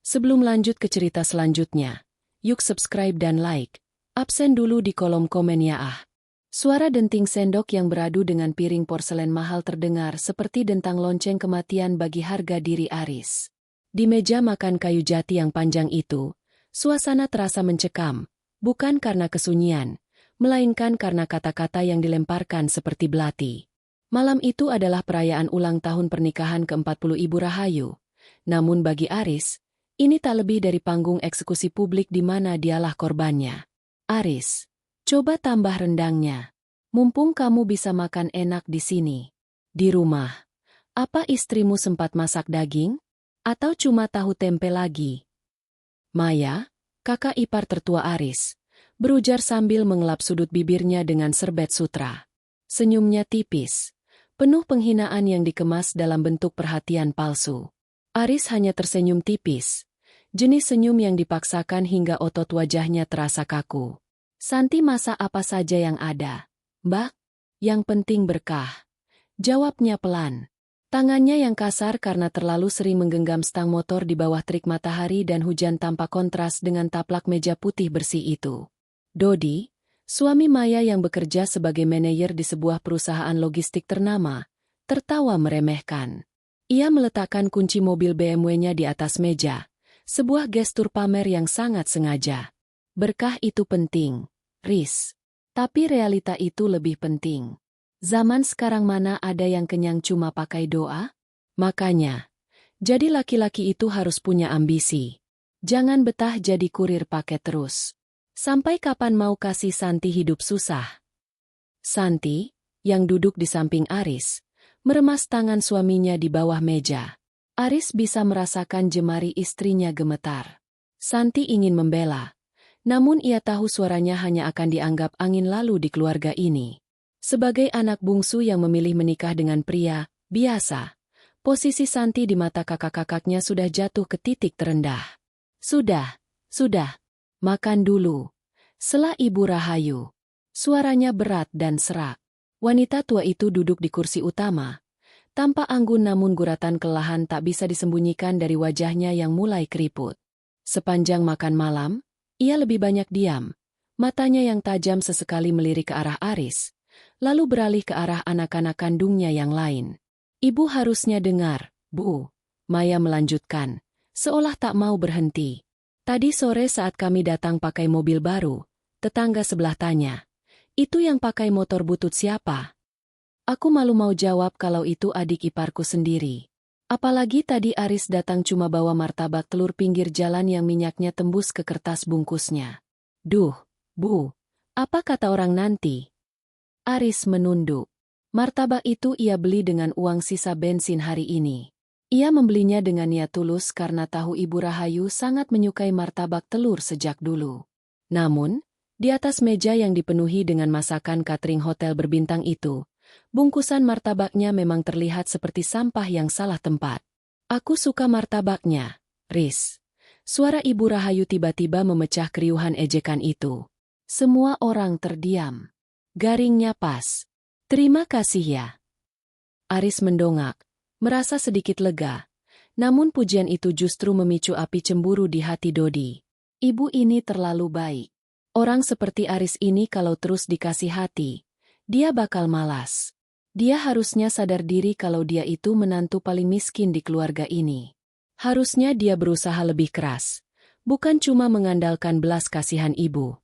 Sebelum lanjut ke cerita selanjutnya, yuk subscribe dan like. Absen dulu di kolom komen ya ah. Suara denting sendok yang beradu dengan piring porselen mahal terdengar seperti dentang lonceng kematian bagi harga diri Aris. Di meja makan kayu jati yang panjang itu, suasana terasa mencekam, bukan karena kesunyian, melainkan karena kata-kata yang dilemparkan seperti belati. Malam itu adalah perayaan ulang tahun pernikahan ke-40 Ibu Rahayu. Namun bagi Aris, ini tak lebih dari panggung eksekusi publik di mana dialah korbannya. Aris, coba tambah rendangnya. Mumpung kamu bisa makan enak di sini. Di rumah, apa istrimu sempat masak daging? Atau cuma tahu tempe lagi? Maya, kakak ipar tertua Aris, berujar sambil mengelap sudut bibirnya dengan serbet sutra. Senyumnya tipis, penuh penghinaan yang dikemas dalam bentuk perhatian palsu. Aris hanya tersenyum tipis, jenis senyum yang dipaksakan hingga otot wajahnya terasa kaku. Santi masak apa saja yang ada, Mbak? Yang penting berkah. Jawabnya pelan. Tangannya yang kasar karena terlalu sering menggenggam stang motor di bawah terik matahari dan hujan tanpa kontras dengan taplak meja putih bersih itu. Dodi, suami Maya yang bekerja sebagai manajer di sebuah perusahaan logistik ternama, tertawa meremehkan. Ia meletakkan kunci mobil BMW-nya di atas meja, sebuah gestur pamer yang sangat sengaja. Berkah itu penting, Riz. Tapi realita itu lebih penting. Zaman sekarang mana ada yang kenyang cuma pakai doa? Makanya, jadi laki-laki itu harus punya ambisi. Jangan betah jadi kurir paket terus. Sampai kapan mau kasih Santi hidup susah? Santi, yang duduk di samping Aris, meremas tangan suaminya di bawah meja. Aris bisa merasakan jemari istrinya gemetar. Santi ingin membela, namun ia tahu suaranya hanya akan dianggap angin lalu di keluarga ini. Sebagai anak bungsu yang memilih menikah dengan pria biasa, posisi Santi di mata kakak-kakaknya sudah jatuh ke titik terendah. Sudah, makan dulu. Sela Ibu Rahayu. Suaranya berat dan serak. Wanita tua itu duduk di kursi utama. Tampak anggun namun guratan kelelahan tak bisa disembunyikan dari wajahnya yang mulai keriput. Sepanjang makan malam, ia lebih banyak diam. Matanya yang tajam sesekali melirik ke arah Aris, lalu beralih ke arah anak-anak kandungnya yang lain. Ibu harusnya dengar, Bu. Maya melanjutkan, seolah tak mau berhenti. Tadi sore saat kami datang pakai mobil baru, tetangga sebelah tanya, itu yang pakai motor butut siapa? Aku malu mau jawab kalau itu adik iparku sendiri. Apalagi tadi Aris datang cuma bawa martabak telur pinggir jalan yang minyaknya tembus ke kertas bungkusnya. Duh, Bu, apa kata orang nanti? Aris menunduk. Martabak itu ia beli dengan uang sisa bensin hari ini. Ia membelinya dengan niat tulus karena tahu Ibu Rahayu sangat menyukai martabak telur sejak dulu. Namun, di atas meja yang dipenuhi dengan masakan catering hotel berbintang itu, bungkusan martabaknya memang terlihat seperti sampah yang salah tempat. Aku suka martabaknya, Riz. Suara Ibu Rahayu tiba-tiba memecah keriuhan ejekan itu. Semua orang terdiam. Garingnya pas. Terima kasih ya. Aris mendongak, merasa sedikit lega. Namun pujian itu justru memicu api cemburu di hati Dodi. Ibu ini terlalu baik. Orang seperti Aris ini kalau terus dikasih hati, dia bakal malas. Dia harusnya sadar diri kalau dia itu menantu paling miskin di keluarga ini. Harusnya dia berusaha lebih keras, bukan cuma mengandalkan belas kasihan ibu.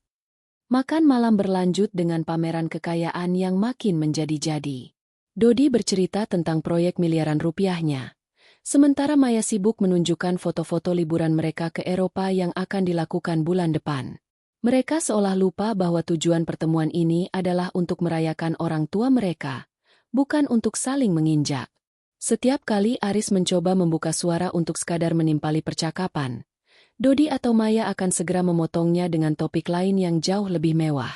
Makan malam berlanjut dengan pameran kekayaan yang makin menjadi-jadi. Dodi bercerita tentang proyek miliaran rupiahnya. Sementara Maya sibuk menunjukkan foto-foto liburan mereka ke Eropa yang akan dilakukan bulan depan. Mereka seolah lupa bahwa tujuan pertemuan ini adalah untuk merayakan orang tua mereka, bukan untuk saling menginjak. Setiap kali Aris mencoba membuka suara untuk sekadar menimpali percakapan, Dodi atau Maya akan segera memotongnya dengan topik lain yang jauh lebih mewah.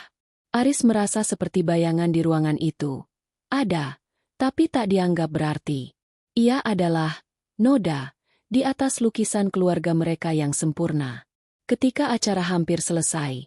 Aris merasa seperti bayangan di ruangan itu. Ada, tapi tak dianggap berarti. Ia adalah noda di atas lukisan keluarga mereka yang sempurna. Ketika acara hampir selesai,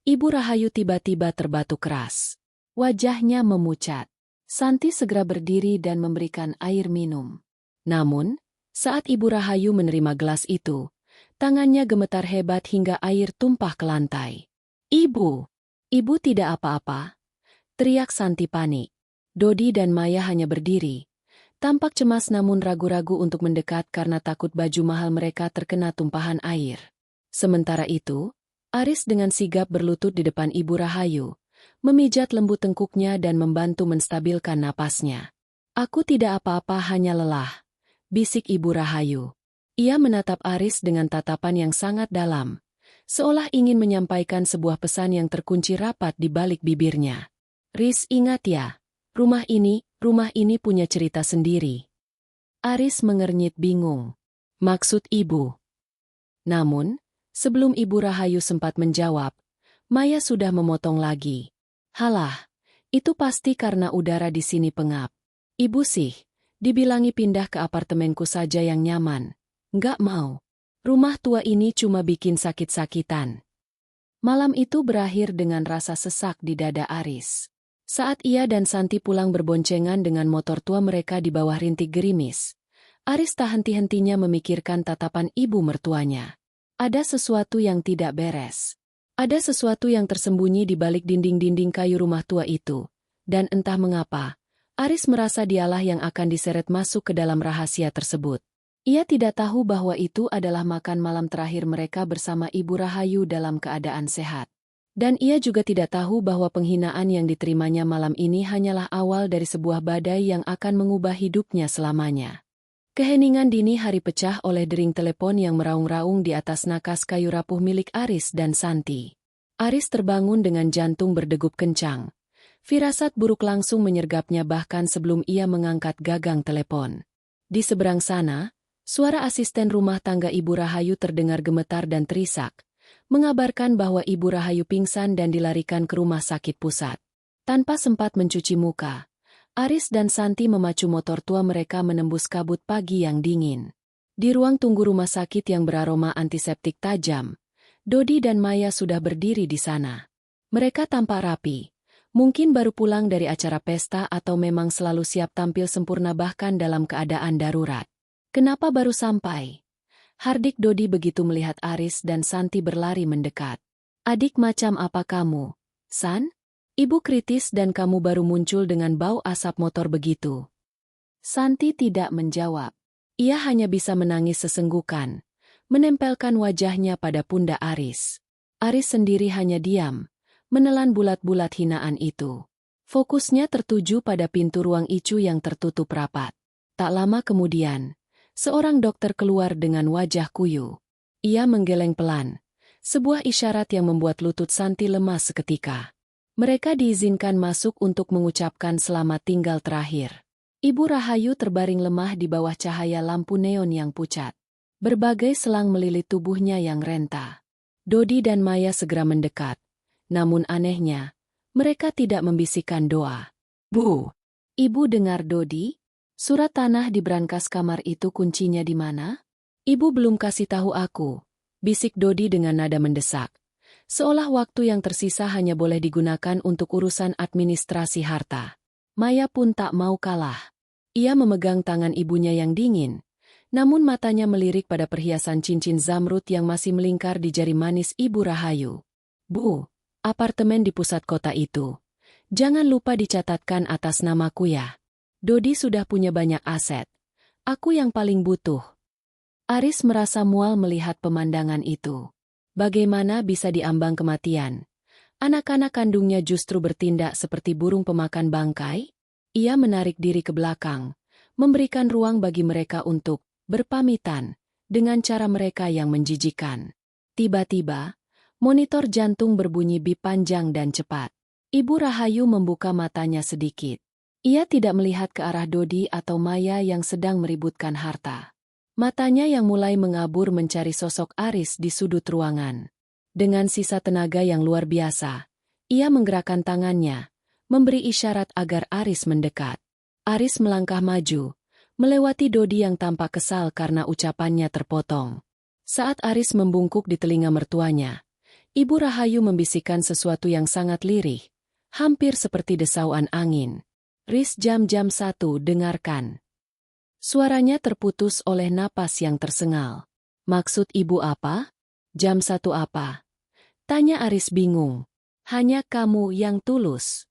Ibu Rahayu tiba-tiba terbatuk keras. Wajahnya memucat. Santi segera berdiri dan memberikan air minum. Namun, saat Ibu Rahayu menerima gelas itu, Tangannya gemetar hebat hingga air tumpah ke lantai. "Ibu! Ibu tidak apa-apa!" teriak Santi panik. Dodi dan Maya hanya berdiri. Tampak cemas namun ragu-ragu untuk mendekat karena takut baju mahal mereka terkena tumpahan air. Sementara itu, Aris dengan sigap berlutut di depan Ibu Rahayu, memijat lembut tengkuknya dan membantu menstabilkan napasnya. "Aku tidak apa-apa, hanya lelah," bisik Ibu Rahayu. Ia menatap Aris dengan tatapan yang sangat dalam, seolah ingin menyampaikan sebuah pesan yang terkunci rapat di balik bibirnya. "Riz, ingat ya, rumah ini punya cerita sendiri." Aris mengernyit bingung. "Maksud ibu?" Namun, sebelum Ibu Rahayu sempat menjawab, Maya sudah memotong lagi. "Halah, itu pasti karena udara di sini pengap. Ibu sih, dibilangi pindah ke apartemenku saja yang nyaman. Nggak mau. Rumah tua ini cuma bikin sakit-sakitan." Malam itu berakhir dengan rasa sesak di dada Aris. Saat ia dan Santi pulang berboncengan dengan motor tua mereka di bawah rintik gerimis, Aris tak henti-hentinya memikirkan tatapan ibu mertuanya. Ada sesuatu yang tidak beres. Ada sesuatu yang tersembunyi di balik dinding-dinding kayu rumah tua itu. Dan entah mengapa, Aris merasa dialah yang akan diseret masuk ke dalam rahasia tersebut. Ia tidak tahu bahwa itu adalah makan malam terakhir mereka bersama Ibu Rahayu dalam keadaan sehat. Dan ia juga tidak tahu bahwa penghinaan yang diterimanya malam ini hanyalah awal dari sebuah badai yang akan mengubah hidupnya selamanya. Keheningan dini hari pecah oleh dering telepon yang meraung-raung di atas nakas kayu rapuh milik Aris dan Santi. Aris terbangun dengan jantung berdegup kencang. Firasat buruk langsung menyergapnya bahkan sebelum ia mengangkat gagang telepon. Di seberang sana, suara asisten rumah tangga Ibu Rahayu terdengar gemetar dan terisak, mengabarkan bahwa Ibu Rahayu pingsan dan dilarikan ke rumah sakit pusat. Tanpa sempat mencuci muka, Aris dan Santi memacu motor tua mereka menembus kabut pagi yang dingin. Di ruang tunggu rumah sakit yang beraroma antiseptik tajam, Dodi dan Maya sudah berdiri di sana. Mereka tampak rapi, mungkin baru pulang dari acara pesta atau memang selalu siap tampil sempurna bahkan dalam keadaan darurat. "Kenapa baru sampai?" hardik Dodi begitu melihat Aris dan Santi berlari mendekat. "Adik, macam apa kamu, San? Ibu kritis dan kamu baru muncul dengan bau asap motor begitu." Santi tidak menjawab. Ia hanya bisa menangis sesenggukan, menempelkan wajahnya pada pundak Aris. Aris sendiri hanya diam, menelan bulat-bulat hinaan itu. Fokusnya tertuju pada pintu ruang Icu yang tertutup rapat. Tak lama kemudian, seorang dokter keluar dengan wajah kuyu. Ia menggeleng pelan, sebuah isyarat yang membuat lutut Santi lemas seketika. Mereka diizinkan masuk untuk mengucapkan selamat tinggal terakhir. Ibu Rahayu terbaring lemah di bawah cahaya lampu neon yang pucat. Berbagai selang melilit tubuhnya yang renta. Dodi dan Maya segera mendekat. Namun anehnya, mereka tidak membisikkan doa. "Bu, Ibu dengar Dodi? Surat tanah di brankas kamar itu kuncinya di mana? Ibu belum kasih tahu aku," bisik Dodi dengan nada mendesak. Seolah waktu yang tersisa hanya boleh digunakan untuk urusan administrasi harta. Maya pun tak mau kalah. Ia memegang tangan ibunya yang dingin, namun matanya melirik pada perhiasan cincin zamrud yang masih melingkar di jari manis Ibu Rahayu. "Bu, apartemen di pusat kota itu. Jangan lupa dicatatkan atas namaku ya. Dodi sudah punya banyak aset. Aku yang paling butuh." Aris merasa mual melihat pemandangan itu. Bagaimana bisa diambang kematian? Anak-anak kandungnya justru bertindak seperti burung pemakan bangkai? Ia menarik diri ke belakang, memberikan ruang bagi mereka untuk berpamitan dengan cara mereka yang menjijikan. Tiba-tiba, monitor jantung berbunyi bip panjang dan cepat. Ibu Rahayu membuka matanya sedikit. Ia tidak melihat ke arah Dodi atau Maya yang sedang meributkan harta. Matanya yang mulai mengabur mencari sosok Aris di sudut ruangan. Dengan sisa tenaga yang luar biasa, ia menggerakkan tangannya, memberi isyarat agar Aris mendekat. Aris melangkah maju, melewati Dodi yang tampak kesal karena ucapannya terpotong. Saat Aris membungkuk di telinga mertuanya, Ibu Rahayu membisikkan sesuatu yang sangat lirih, hampir seperti desauan angin. "Riz, jam 1, dengarkan." Suaranya terputus oleh napas yang tersengal. Maksud ibu apa? Jam 1 apa? Tanya Aris bingung. Hanya kamu yang tulus.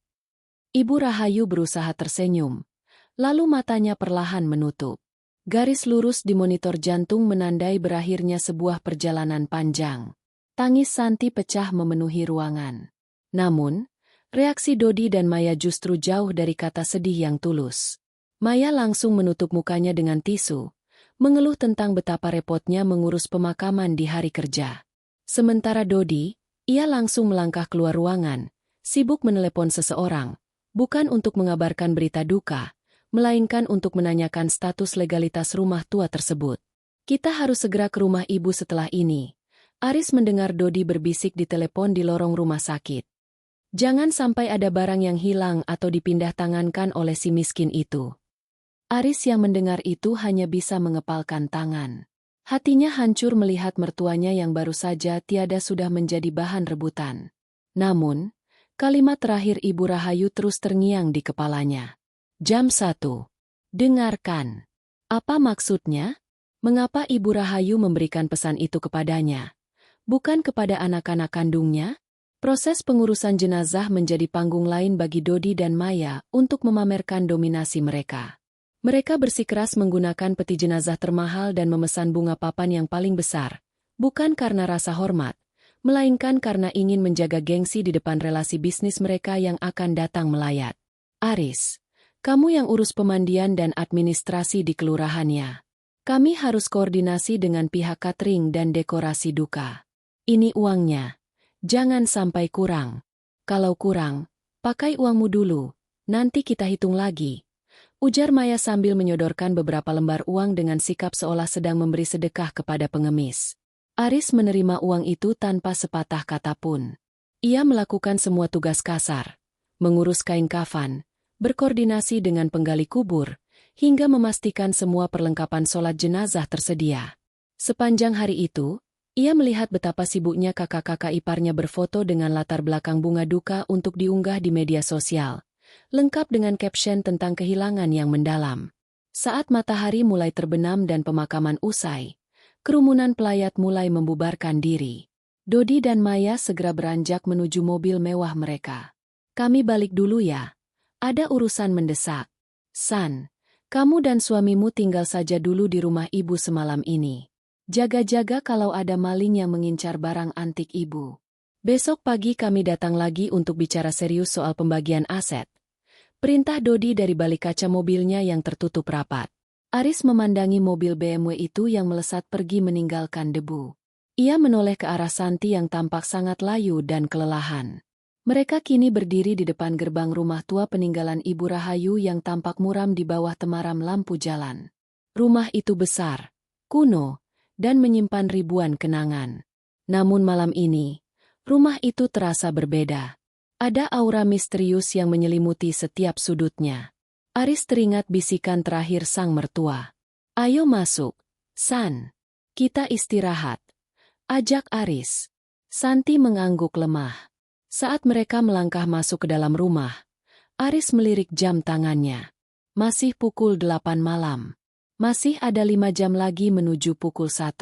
Ibu Rahayu berusaha tersenyum, lalu matanya perlahan menutup. Garis lurus di monitor jantung menandai berakhirnya sebuah perjalanan panjang. Tangis Santi pecah memenuhi ruangan. Namun, reaksi Dodi dan Maya justru jauh dari kata sedih yang tulus. Maya langsung menutup mukanya dengan tisu, mengeluh tentang betapa repotnya mengurus pemakaman di hari kerja. Sementara Dodi, ia langsung melangkah keluar ruangan, sibuk menelepon seseorang, bukan untuk mengabarkan berita duka, melainkan untuk menanyakan status legalitas rumah tua tersebut. Kita harus segera ke rumah ibu setelah ini. Aris mendengar Dodi berbisik di telepon di lorong rumah sakit. Jangan sampai ada barang yang hilang atau dipindah tangankan oleh si miskin itu. Aris yang mendengar itu hanya bisa mengepalkan tangan. Hatinya hancur melihat mertuanya yang baru saja tiada sudah menjadi bahan rebutan. Namun, kalimat terakhir Ibu Rahayu terus terngiang di kepalanya. Jam 1. Dengarkan. Apa maksudnya? Mengapa Ibu Rahayu memberikan pesan itu kepadanya? Bukan kepada anak-anak kandungnya? Proses pengurusan jenazah menjadi panggung lain bagi Dodi dan Maya untuk memamerkan dominasi mereka. Mereka bersikeras menggunakan peti jenazah termahal dan memesan bunga papan yang paling besar, bukan karena rasa hormat, melainkan karena ingin menjaga gengsi di depan relasi bisnis mereka yang akan datang melayat. Aris, kamu yang urus pemandian dan administrasi di kelurahannya. Kami harus koordinasi dengan pihak catering dan dekorasi duka. Ini uangnya. Jangan sampai kurang. Kalau kurang, pakai uangmu dulu, nanti kita hitung lagi. Ujar Maya sambil menyodorkan beberapa lembar uang dengan sikap seolah sedang memberi sedekah kepada pengemis. Aris menerima uang itu tanpa sepatah kata pun. Ia melakukan semua tugas kasar, mengurus kain kafan, berkoordinasi dengan penggali kubur, hingga memastikan semua perlengkapan sholat jenazah tersedia. Sepanjang hari itu, ia melihat betapa sibuknya kakak-kakak iparnya berfoto dengan latar belakang bunga duka untuk diunggah di media sosial, lengkap dengan caption tentang kehilangan yang mendalam. Saat matahari mulai terbenam dan pemakaman usai, kerumunan pelayat mulai membubarkan diri. Dodi dan Maya segera beranjak menuju mobil mewah mereka. Kami balik dulu ya. Ada urusan mendesak. San, kamu dan suamimu tinggal saja dulu di rumah ibu semalam ini. Jaga-jaga kalau ada maling yang mengincar barang antik ibu. Besok pagi kami datang lagi untuk bicara serius soal pembagian aset. Perintah Dodi dari balik kaca mobilnya yang tertutup rapat. Aris memandangi mobil BMW itu yang melesat pergi meninggalkan debu. Ia menoleh ke arah Santi yang tampak sangat layu dan kelelahan. Mereka kini berdiri di depan gerbang rumah tua peninggalan Ibu Rahayu yang tampak muram di bawah temaram lampu jalan. Rumah itu besar, kuno, dan menyimpan ribuan kenangan. Namun malam ini, rumah itu terasa berbeda. Ada aura misterius yang menyelimuti setiap sudutnya. Aris teringat bisikan terakhir sang mertua. Ayo masuk, San. Kita istirahat. Ajak Aris. Santi mengangguk lemah. Saat mereka melangkah masuk ke dalam rumah, Aris melirik jam tangannya. Masih pukul 8 malam. Masih ada 5 jam lagi menuju pukul 1.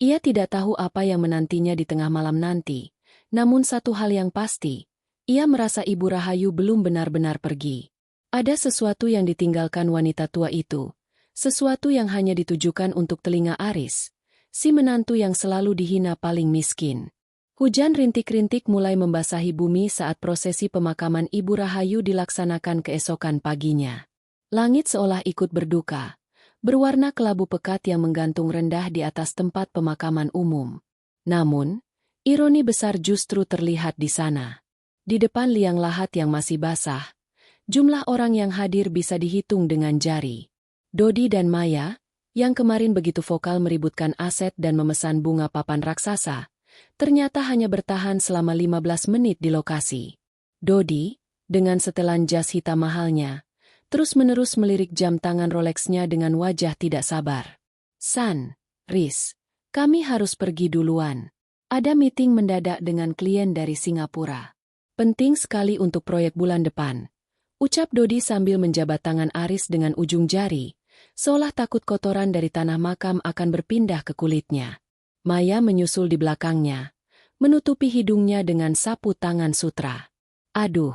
Ia tidak tahu apa yang menantinya di tengah malam nanti. Namun satu hal yang pasti, ia merasa Ibu Rahayu belum benar-benar pergi. Ada sesuatu yang ditinggalkan wanita tua itu. Sesuatu yang hanya ditujukan untuk telinga Aris, si menantu yang selalu dihina paling miskin. Hujan rintik-rintik mulai membasahi bumi saat prosesi pemakaman Ibu Rahayu dilaksanakan keesokan paginya. Langit seolah ikut berduka, berwarna kelabu pekat yang menggantung rendah di atas tempat pemakaman umum. Namun, ironi besar justru terlihat di sana. Di depan liang lahat yang masih basah, jumlah orang yang hadir bisa dihitung dengan jari. Dodi dan Maya, yang kemarin begitu vokal meributkan aset dan memesan bunga papan raksasa, ternyata hanya bertahan selama 15 menit di lokasi. Dodi, dengan setelan jas hitam mahalnya, terus-menerus melirik jam tangan Rolexnya dengan wajah tidak sabar. San, Riz, kami harus pergi duluan. Ada meeting mendadak dengan klien dari Singapura. Penting sekali untuk proyek bulan depan, ucap Dodi sambil menjabat tangan Aris dengan ujung jari, seolah takut kotoran dari tanah makam akan berpindah ke kulitnya. Maya menyusul di belakangnya, menutupi hidungnya dengan sapu tangan sutra. Aduh,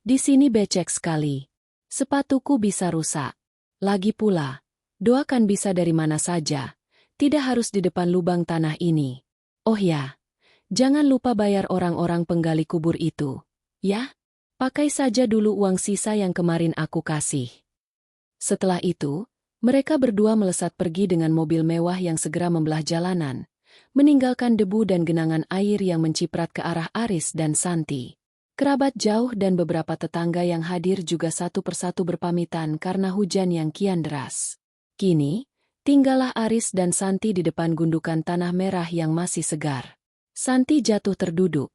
di sini becek sekali. Sepatuku bisa rusak. Lagi pula, doa kan bisa dari mana saja, tidak harus di depan lubang tanah ini. Oh ya, jangan lupa bayar orang-orang penggali kubur itu. Ya? Pakai saja dulu uang sisa yang kemarin aku kasih. Setelah itu, mereka berdua melesat pergi dengan mobil mewah yang segera membelah jalanan, meninggalkan debu dan genangan air yang menciprat ke arah Aris dan Santi. Kerabat jauh dan beberapa tetangga yang hadir juga satu persatu berpamitan karena hujan yang kian deras. Kini, tinggallah Aris dan Santi di depan gundukan tanah merah yang masih segar. Santi jatuh terduduk.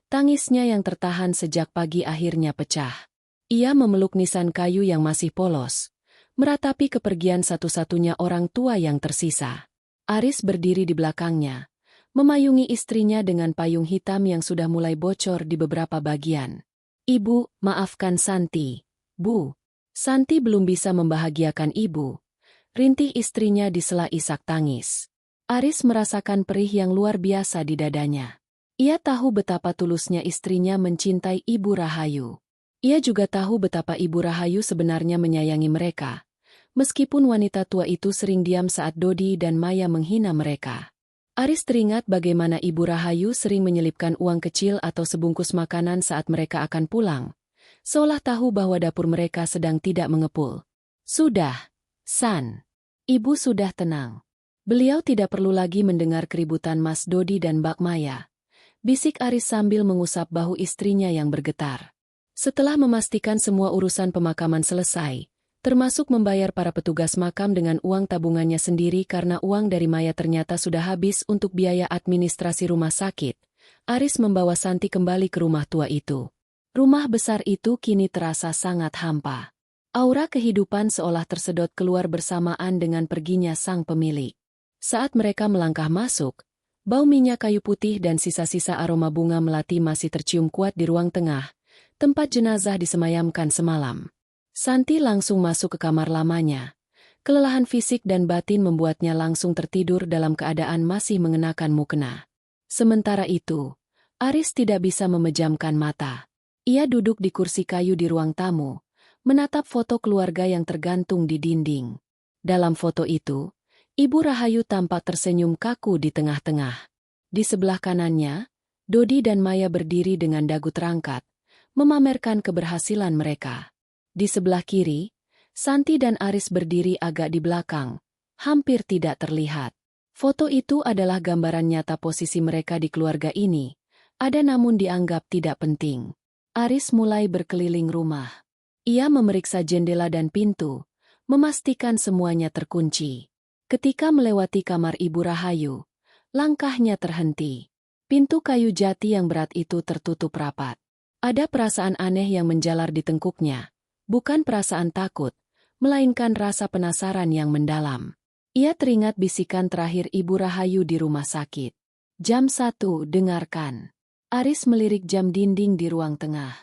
Tangisnya yang tertahan sejak pagi akhirnya pecah. Ia memeluk nisan kayu yang masih polos, meratapi kepergian satu-satunya orang tua yang tersisa. Aris berdiri di belakangnya, memayungi istrinya dengan payung hitam yang sudah mulai bocor di beberapa bagian. Ibu, maafkan Santi. Bu. Santi belum bisa membahagiakan ibu. Rintih istrinya di sela isak tangis. Aris merasakan perih yang luar biasa di dadanya. Ia tahu betapa tulusnya istrinya mencintai Ibu Rahayu. Ia juga tahu betapa Ibu Rahayu sebenarnya menyayangi mereka, meskipun wanita tua itu sering diam saat Dodi dan Maya menghina mereka. Aris teringat bagaimana Ibu Rahayu sering menyelipkan uang kecil atau sebungkus makanan saat mereka akan pulang, seolah tahu bahwa dapur mereka sedang tidak mengepul. Sudah, San. Ibu sudah tenang. Beliau tidak perlu lagi mendengar keributan Mas Dodi dan Mbak Maya. Bisik Aris sambil mengusap bahu istrinya yang bergetar. Setelah memastikan semua urusan pemakaman selesai, termasuk membayar para petugas makam dengan uang tabungannya sendiri karena uang dari Maya ternyata sudah habis untuk biaya administrasi rumah sakit, Aris membawa Santi kembali ke rumah tua itu. Rumah besar itu kini terasa sangat hampa. Aura kehidupan seolah tersedot keluar bersamaan dengan perginya sang pemilik. Saat mereka melangkah masuk, bau minyak kayu putih dan sisa-sisa aroma bunga melati masih tercium kuat di ruang tengah, tempat jenazah disemayamkan semalam. Santi langsung masuk ke kamar lamanya. Kelelahan fisik dan batin membuatnya langsung tertidur dalam keadaan masih mengenakan mukena. Sementara itu, Aris tidak bisa memejamkan mata. Ia duduk di kursi kayu di ruang tamu, menatap foto keluarga yang tergantung di dinding. Dalam foto itu, Ibu Rahayu tampak tersenyum kaku di tengah-tengah. Di sebelah kanannya, Dodi dan Maya berdiri dengan dagu terangkat, memamerkan keberhasilan mereka. Di sebelah kiri, Santi dan Aris berdiri agak di belakang, hampir tidak terlihat. Foto itu adalah gambaran nyata posisi mereka di keluarga ini, ada namun dianggap tidak penting. Aris mulai berkeliling rumah. Ia memeriksa jendela dan pintu, memastikan semuanya terkunci. Ketika melewati kamar Ibu Rahayu, langkahnya terhenti. Pintu kayu jati yang berat itu tertutup rapat. Ada perasaan aneh yang menjalar di tengkuknya. Bukan perasaan takut, melainkan rasa penasaran yang mendalam. Ia teringat bisikan terakhir Ibu Rahayu di rumah sakit. Jam 1, dengarkan. Aris melirik jam dinding di ruang tengah.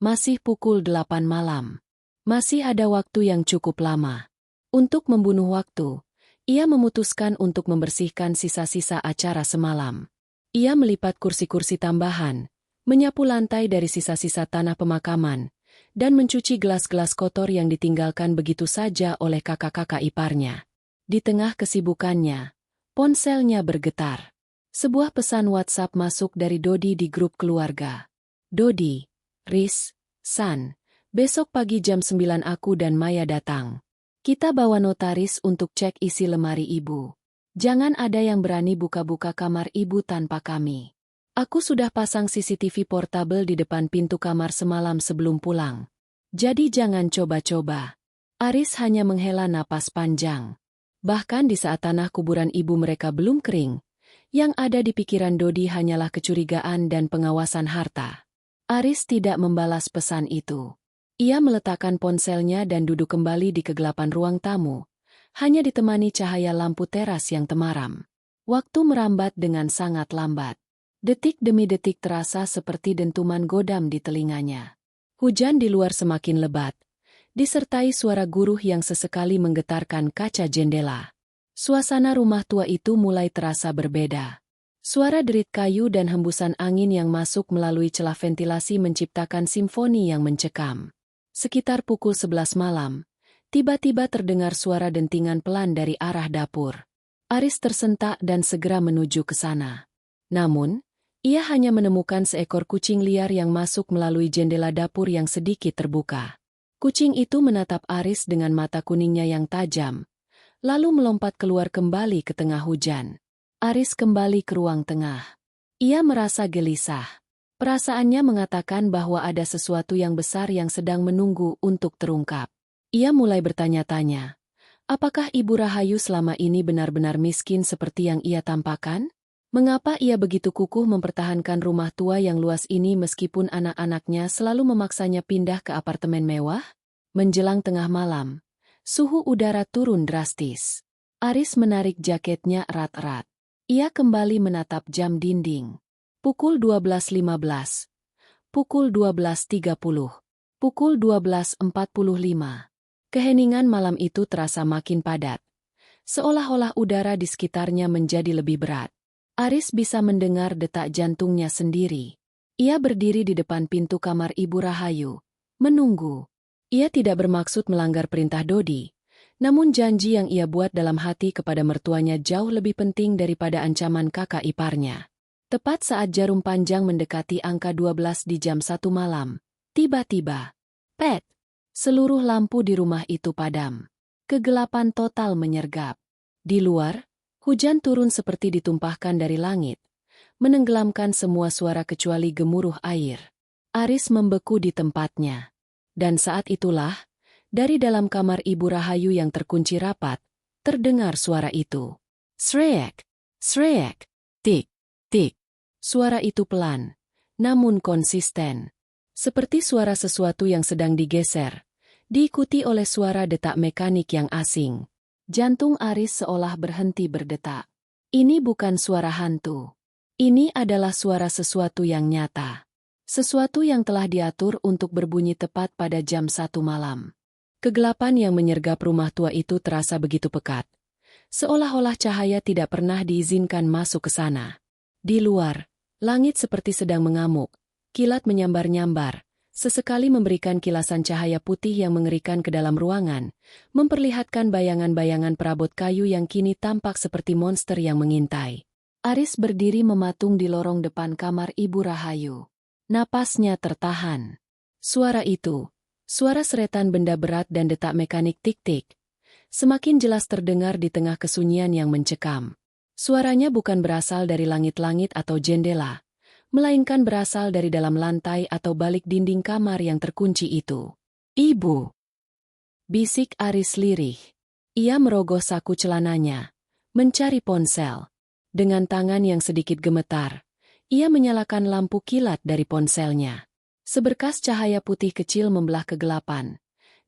Masih pukul 8 malam. Masih ada waktu yang cukup lama. Untuk membunuh waktu, ia memutuskan untuk membersihkan sisa-sisa acara semalam. Ia melipat kursi-kursi tambahan, menyapu lantai dari sisa-sisa tanah pemakaman, dan mencuci gelas-gelas kotor yang ditinggalkan begitu saja oleh kakak-kakak iparnya. Di tengah kesibukannya, ponselnya bergetar. Sebuah pesan WhatsApp masuk dari Dodi di grup keluarga. Dodi, Riz, San, besok pagi jam 9 aku dan Maya datang. Kita bawa notaris untuk cek isi lemari ibu. Jangan ada yang berani buka-buka kamar ibu tanpa kami. Aku sudah pasang CCTV portable di depan pintu kamar semalam sebelum pulang. Jadi jangan coba-coba. Aris hanya menghela napas panjang. Bahkan di saat tanah kuburan ibu mereka belum kering, yang ada di pikiran Dodi hanyalah kecurigaan dan pengawasan harta. Aris tidak membalas pesan itu. Ia meletakkan ponselnya dan duduk kembali di kegelapan ruang tamu, hanya ditemani cahaya lampu teras yang temaram. Waktu merambat dengan sangat lambat. Detik demi detik terasa seperti dentuman godam di telinganya. Hujan di luar semakin lebat. disertai suara guruh yang sesekali menggetarkan kaca jendela. Suasana rumah tua itu mulai terasa berbeda. Suara derit kayu dan hembusan angin yang masuk melalui celah ventilasi menciptakan simfoni yang mencekam. Sekitar pukul 11 malam, tiba-tiba terdengar suara dentingan pelan dari arah dapur. Aris tersentak dan segera menuju ke sana. Namun, ia hanya menemukan seekor kucing liar yang masuk melalui jendela dapur yang sedikit terbuka. Kucing itu menatap Aris dengan mata kuningnya yang tajam, lalu melompat keluar kembali ke tengah hujan. Aris kembali ke ruang tengah. Ia merasa gelisah. Perasaannya mengatakan bahwa ada sesuatu yang besar yang sedang menunggu untuk terungkap. Ia mulai bertanya-tanya, apakah Ibu Rahayu selama ini benar-benar miskin seperti yang ia tampakkan? Mengapa ia begitu kukuh mempertahankan rumah tua yang luas ini meskipun anak-anaknya selalu memaksanya pindah ke apartemen mewah? Menjelang tengah malam, suhu udara turun drastis. Aris menarik jaketnya erat-erat. Ia kembali menatap jam dinding. Pukul 12.15. Pukul 12.30. Pukul 12.45. Keheningan malam itu terasa makin padat. Seolah-olah udara di sekitarnya menjadi lebih berat. Aris bisa mendengar detak jantungnya sendiri. Ia berdiri di depan pintu kamar Ibu Rahayu, menunggu. Ia tidak bermaksud melanggar perintah Dodi, namun janji yang ia buat dalam hati kepada mertuanya jauh lebih penting daripada ancaman kakak iparnya. Tepat saat jarum panjang mendekati angka 12 di jam 1 malam, tiba-tiba, pet! Seluruh lampu di rumah itu padam. Kegelapan total menyergap. Di luar, hujan turun seperti ditumpahkan dari langit, menenggelamkan semua suara kecuali gemuruh air. Aris membeku di tempatnya. Dan saat itulah, dari dalam kamar Ibu Rahayu yang terkunci rapat, terdengar suara itu. Sreek! Sreek! Tik! Tik! Suara itu pelan, namun konsisten. Seperti suara sesuatu yang sedang digeser, diikuti oleh suara detak mekanik yang asing. Jantung Aris seolah berhenti berdetak. Ini bukan suara hantu. Ini adalah suara sesuatu yang nyata. Sesuatu yang telah diatur untuk berbunyi tepat pada jam 1 malam. Kegelapan yang menyergap rumah tua itu terasa begitu pekat. Seolah-olah cahaya tidak pernah diizinkan masuk ke sana. Di luar, langit seperti sedang mengamuk. Kilat menyambar-nyambar. Sesekali memberikan kilasan cahaya putih yang mengerikan ke dalam ruangan, memperlihatkan bayangan-bayangan perabot kayu yang kini tampak seperti monster yang mengintai. Aris berdiri mematung di lorong depan kamar Ibu Rahayu. Napasnya tertahan. Suara itu, suara seretan benda berat dan detak mekanik tik-tik, semakin jelas terdengar di tengah kesunyian yang mencekam. Suaranya bukan berasal dari langit-langit atau jendela, melainkan berasal dari dalam lantai atau balik dinding kamar yang terkunci itu. Ibu! Bisik Aris lirih. Ia merogoh saku celananya, mencari ponsel. Dengan tangan yang sedikit gemetar, ia menyalakan lampu kilat dari ponselnya. Seberkas cahaya putih kecil membelah kegelapan.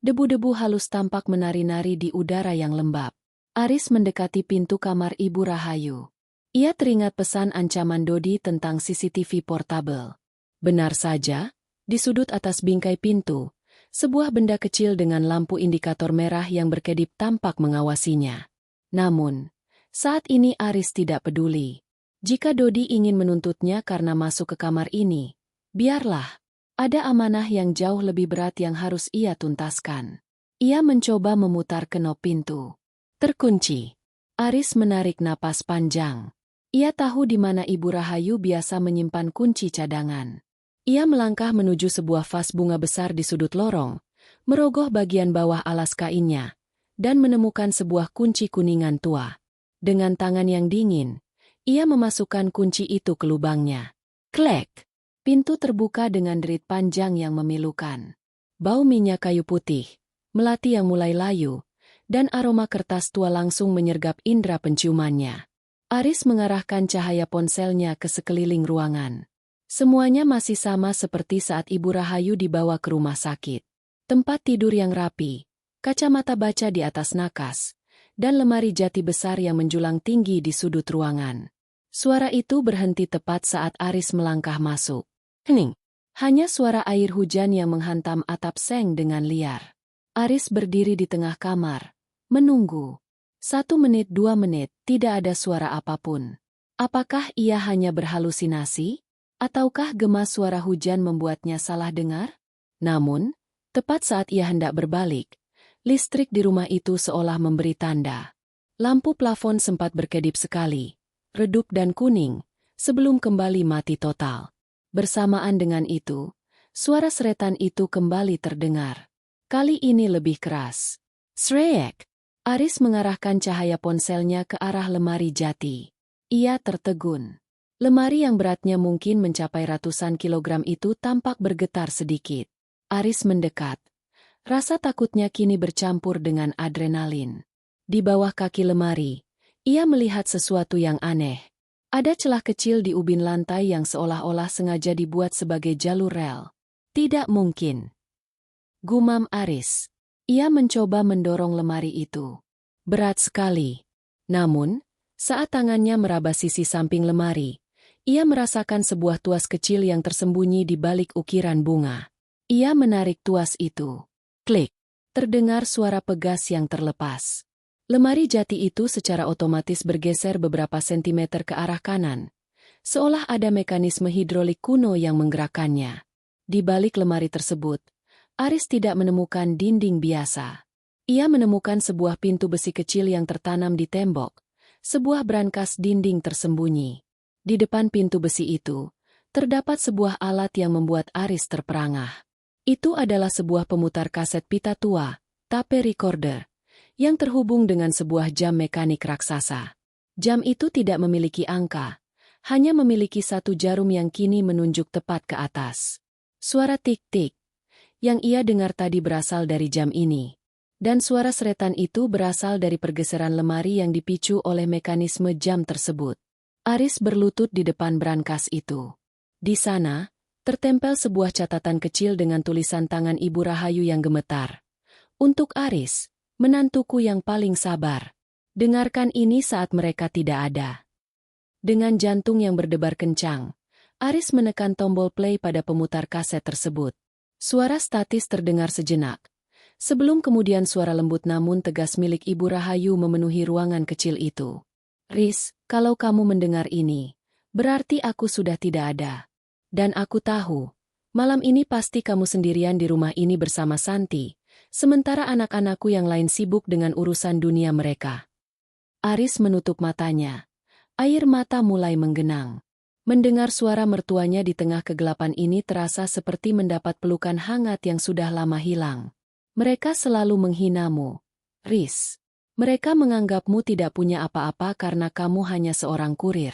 Debu-debu halus tampak menari-nari di udara yang lembab. Aris mendekati pintu kamar Ibu Rahayu. Ia teringat pesan ancaman Dodi tentang CCTV portable. Benar saja, di sudut atas bingkai pintu, sebuah benda kecil dengan lampu indikator merah yang berkedip tampak mengawasinya. Namun, saat ini Aris tidak peduli. Jika Dodi ingin menuntutnya karena masuk ke kamar ini, biarlah. Ada amanah yang jauh lebih berat yang harus ia tuntaskan. Ia mencoba memutar kenop pintu. Terkunci. Aris menarik napas panjang. Ia tahu di mana Ibu Rahayu biasa menyimpan kunci cadangan. Ia melangkah menuju sebuah vas bunga besar di sudut lorong, merogoh bagian bawah alas kainnya, dan menemukan sebuah kunci kuningan tua. Dengan tangan yang dingin, ia memasukkan kunci itu ke lubangnya. Klek! Pintu terbuka dengan derit panjang yang memilukan. Bau minyak kayu putih, melati yang mulai layu, dan aroma kertas tua langsung menyergap indera penciumannya. Aris mengarahkan cahaya ponselnya ke sekeliling ruangan. Semuanya masih sama seperti saat Ibu Rahayu dibawa ke rumah sakit. Tempat tidur yang rapi, kacamata baca di atas nakas, dan lemari jati besar yang menjulang tinggi di sudut ruangan. Suara itu berhenti tepat saat Aris melangkah masuk. Hening. Hanya suara air hujan yang menghantam atap seng dengan liar. Aris berdiri di tengah kamar, menunggu. 1 menit, 2 menit, tidak ada suara apapun. Apakah ia hanya berhalusinasi? Ataukah gema suara hujan membuatnya salah dengar? Namun, tepat saat ia hendak berbalik, listrik di rumah itu seolah memberi tanda. Lampu plafon sempat berkedip sekali, redup dan kuning, sebelum kembali mati total. Bersamaan dengan itu, suara seretan itu kembali terdengar. Kali ini lebih keras. Srek! Aris mengarahkan cahaya ponselnya ke arah lemari jati. Ia tertegun. Lemari yang beratnya mungkin mencapai ratusan kilogram itu tampak bergetar sedikit. Aris mendekat. Rasa takutnya kini bercampur dengan adrenalin. Di bawah kaki lemari, ia melihat sesuatu yang aneh. Ada celah kecil di ubin lantai yang seolah-olah sengaja dibuat sebagai jalur rel. Tidak mungkin. Gumam Aris. Ia mencoba mendorong lemari itu. Berat sekali. Namun, saat tangannya meraba sisi samping lemari, ia merasakan sebuah tuas kecil yang tersembunyi di balik ukiran bunga. Ia menarik tuas itu. Klik. Terdengar suara pegas yang terlepas. Lemari jati itu secara otomatis bergeser beberapa sentimeter ke arah kanan. Seolah ada mekanisme hidrolik kuno yang menggerakkannya. Di balik lemari tersebut, Aris tidak menemukan dinding biasa. Ia menemukan sebuah pintu besi kecil yang tertanam di tembok, sebuah brankas dinding tersembunyi. Di depan pintu besi itu, terdapat sebuah alat yang membuat Aris terperangah. Itu adalah sebuah pemutar kaset pita tua, tape recorder, yang terhubung dengan sebuah jam mekanik raksasa. Jam itu tidak memiliki angka, hanya memiliki satu jarum yang kini menunjuk tepat ke atas. Suara tik-tik yang ia dengar tadi berasal dari jam ini. Dan suara seretan itu berasal dari pergeseran lemari yang dipicu oleh mekanisme jam tersebut. Aris berlutut di depan brankas itu. Di sana, tertempel sebuah catatan kecil dengan tulisan tangan Ibu Rahayu yang gemetar. Untuk Aris, menantuku yang paling sabar. Dengarkan ini saat mereka tidak ada. Dengan jantung yang berdebar kencang, Aris menekan tombol play pada pemutar kaset tersebut. Suara statis terdengar sejenak. Sebelum kemudian suara lembut namun tegas milik Ibu Rahayu memenuhi ruangan kecil itu. Riz, kalau kamu mendengar ini, berarti aku sudah tidak ada. Dan aku tahu, malam ini pasti kamu sendirian di rumah ini bersama Santi, sementara anak-anakku yang lain sibuk dengan urusan dunia mereka. Aris menutup matanya. Air mata mulai menggenang. Mendengar suara mertuanya di tengah kegelapan ini terasa seperti mendapat pelukan hangat yang sudah lama hilang. Mereka selalu menghinamu, Riz. Mereka menganggapmu tidak punya apa-apa karena kamu hanya seorang kurir.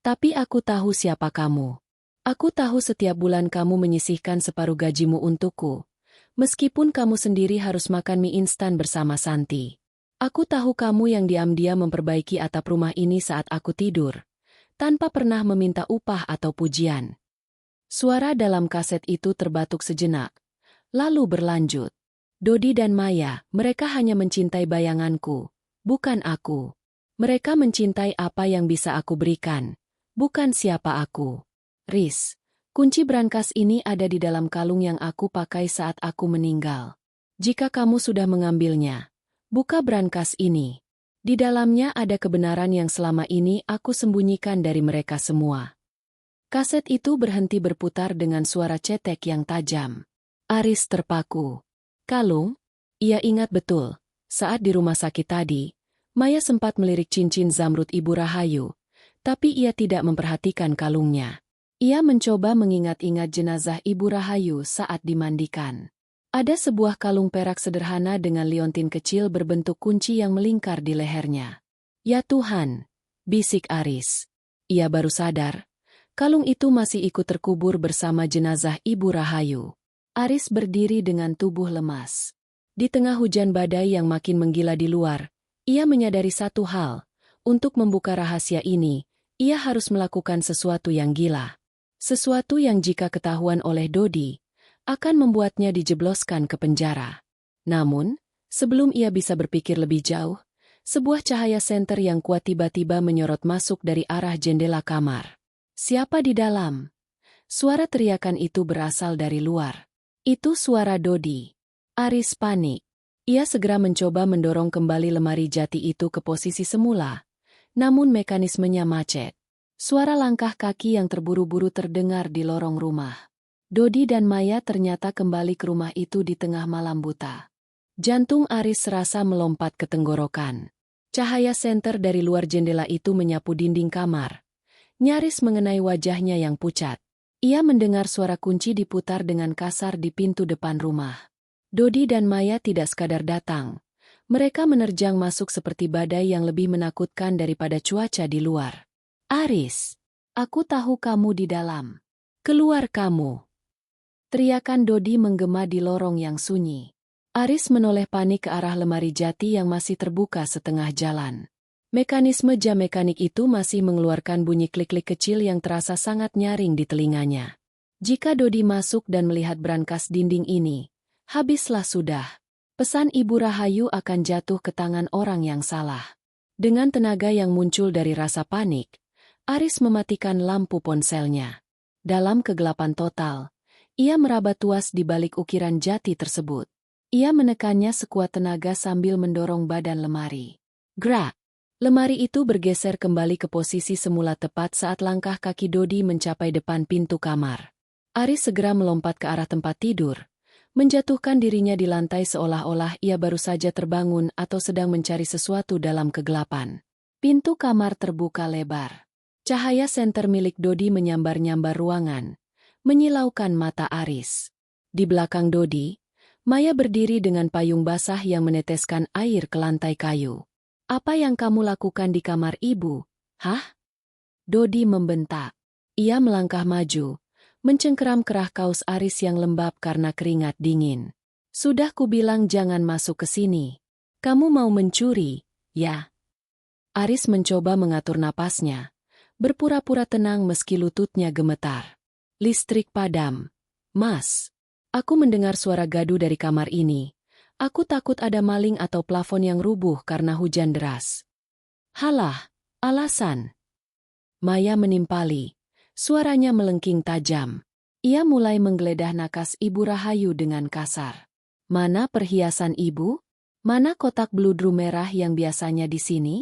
Tapi aku tahu siapa kamu. Aku tahu setiap bulan kamu menyisihkan separuh gajimu untukku. Meskipun kamu sendiri harus makan mie instan bersama Santi. Aku tahu kamu yang diam-diam memperbaiki atap rumah ini saat aku tidur, tanpa pernah meminta upah atau pujian. Suara dalam kaset itu terbatuk sejenak, lalu berlanjut. Dodi dan Maya, mereka hanya mencintai bayanganku, bukan aku. Mereka mencintai apa yang bisa aku berikan, bukan siapa aku. Riz, kunci brankas ini ada di dalam kalung yang aku pakai saat aku meninggal. Jika kamu sudah mengambilnya, buka brankas ini. Di dalamnya ada kebenaran yang selama ini aku sembunyikan dari mereka semua. Kaset itu berhenti berputar dengan suara cetek yang tajam. Aris terpaku. Kalung? Ia ingat betul, saat di rumah sakit tadi, Maya sempat melirik cincin zamrud Ibu Rahayu, tapi ia tidak memperhatikan kalungnya. Ia mencoba mengingat-ingat jenazah Ibu Rahayu saat dimandikan. Ada sebuah kalung perak sederhana dengan liontin kecil berbentuk kunci yang melingkar di lehernya. Ya Tuhan, bisik Aris. Ia baru sadar, kalung itu masih ikut terkubur bersama jenazah Ibu Rahayu. Aris berdiri dengan tubuh lemas. Di tengah hujan badai yang makin menggila di luar, ia menyadari satu hal, untuk membuka rahasia ini, ia harus melakukan sesuatu yang gila. Sesuatu yang jika ketahuan oleh Dodi, akan membuatnya dijebloskan ke penjara. Namun, sebelum ia bisa berpikir lebih jauh, sebuah cahaya senter yang kuat tiba-tiba menyorot masuk dari arah jendela kamar. Siapa di dalam? Suara teriakan itu berasal dari luar. Itu suara Dodi. Aris panik. Ia segera mencoba mendorong kembali lemari jati itu ke posisi semula, namun mekanismenya macet. Suara langkah kaki yang terburu-buru terdengar di lorong rumah. Dodi dan Maya ternyata kembali ke rumah itu di tengah malam buta. Jantung Aris serasa melompat ke tenggorokan. Cahaya senter dari luar jendela itu menyapu dinding kamar, nyaris mengenai wajahnya yang pucat. Ia mendengar suara kunci diputar dengan kasar di pintu depan rumah. Dodi dan Maya tidak sekadar datang. Mereka menerjang masuk seperti badai yang lebih menakutkan daripada cuaca di luar. "Aris, aku tahu kamu di dalam. Keluar kamu!" Teriakan Dodi menggema di lorong yang sunyi. Aris menoleh panik ke arah lemari jati yang masih terbuka setengah jalan. Mekanisme jam mekanik itu masih mengeluarkan bunyi klik-klik kecil yang terasa sangat nyaring di telinganya. Jika Dodi masuk dan melihat brankas dinding ini, habislah sudah. Pesan Ibu Rahayu akan jatuh ke tangan orang yang salah. Dengan tenaga yang muncul dari rasa panik, Aris mematikan lampu ponselnya. Dalam kegelapan total, ia meraba tuas di balik ukiran jati tersebut. Ia menekannya sekuat tenaga sambil mendorong badan lemari. Gerak! Lemari itu bergeser kembali ke posisi semula tepat saat langkah kaki Dodi mencapai depan pintu kamar. Aris segera melompat ke arah tempat tidur, menjatuhkan dirinya di lantai seolah-olah ia baru saja terbangun atau sedang mencari sesuatu dalam kegelapan. Pintu kamar terbuka lebar. Cahaya senter milik Dodi menyambar-nyambar ruangan, menyilaukan mata Aris. Di belakang Dodi, Maya berdiri dengan payung basah yang meneteskan air ke lantai kayu. "Apa yang kamu lakukan di kamar ibu? Hah?" Dodi membentak. Ia melangkah maju, mencengkeram kerah kaus Aris yang lembab karena keringat dingin. "Sudah kubilang jangan masuk ke sini. Kamu mau mencuri, ya?" Aris mencoba mengatur napasnya, berpura-pura tenang meski lututnya gemetar. "Listrik padam. Mas, aku mendengar suara gaduh dari kamar ini. Aku takut ada maling atau plafon yang rubuh karena hujan deras." "Halah, alasan." Maya menimpali. Suaranya melengking tajam. Ia mulai menggeledah nakas Ibu Rahayu dengan kasar. "Mana perhiasan ibu? Mana kotak bludru merah yang biasanya di sini?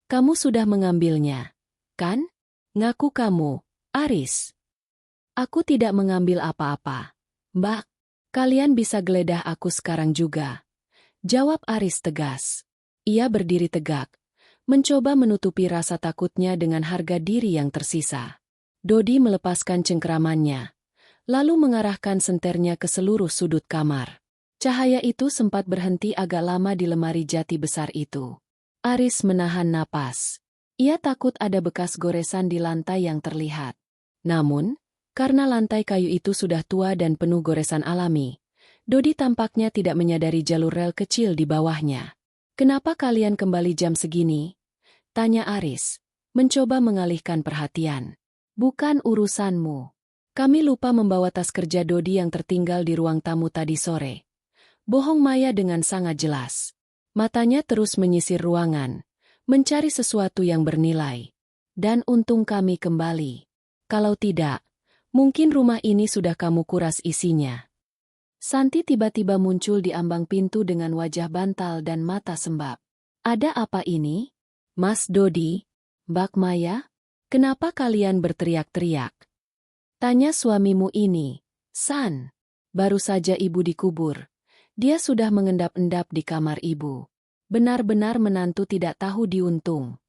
Kamu sudah mengambilnya, kan? Ngaku kamu, Aris." "Aku tidak mengambil apa-apa, Mbak. Kalian bisa geledah aku sekarang juga," jawab Aris tegas. Ia berdiri tegak, mencoba menutupi rasa takutnya dengan harga diri yang tersisa. Dodi melepaskan cengkeramannya, lalu mengarahkan senternya ke seluruh sudut kamar. Cahaya itu sempat berhenti agak lama di lemari jati besar itu. Aris menahan napas. Ia takut ada bekas goresan di lantai yang terlihat. Namun, karena lantai kayu itu sudah tua dan penuh goresan alami, Dodi tampaknya tidak menyadari jalur rel kecil di bawahnya. "Kenapa kalian kembali jam segini?" tanya Aris, mencoba mengalihkan perhatian. "Bukan urusanmu. Kami lupa membawa tas kerja Dodi yang tertinggal di ruang tamu tadi sore." Bohong Maya dengan sangat jelas. Matanya terus menyisir ruangan, mencari sesuatu yang bernilai. "Dan untung kami kembali. Kalau tidak, mungkin rumah ini sudah kamu kuras isinya." Santi tiba-tiba muncul di ambang pintu dengan wajah bantal dan mata sembab. "Ada apa ini? Mas Dodi, Mbak Maya? Kenapa kalian berteriak-teriak?" tanya suamimu ini, San. "Baru saja ibu dikubur. Dia sudah mengendap-endap di kamar ibu. Benar-benar menantu tidak tahu diuntung."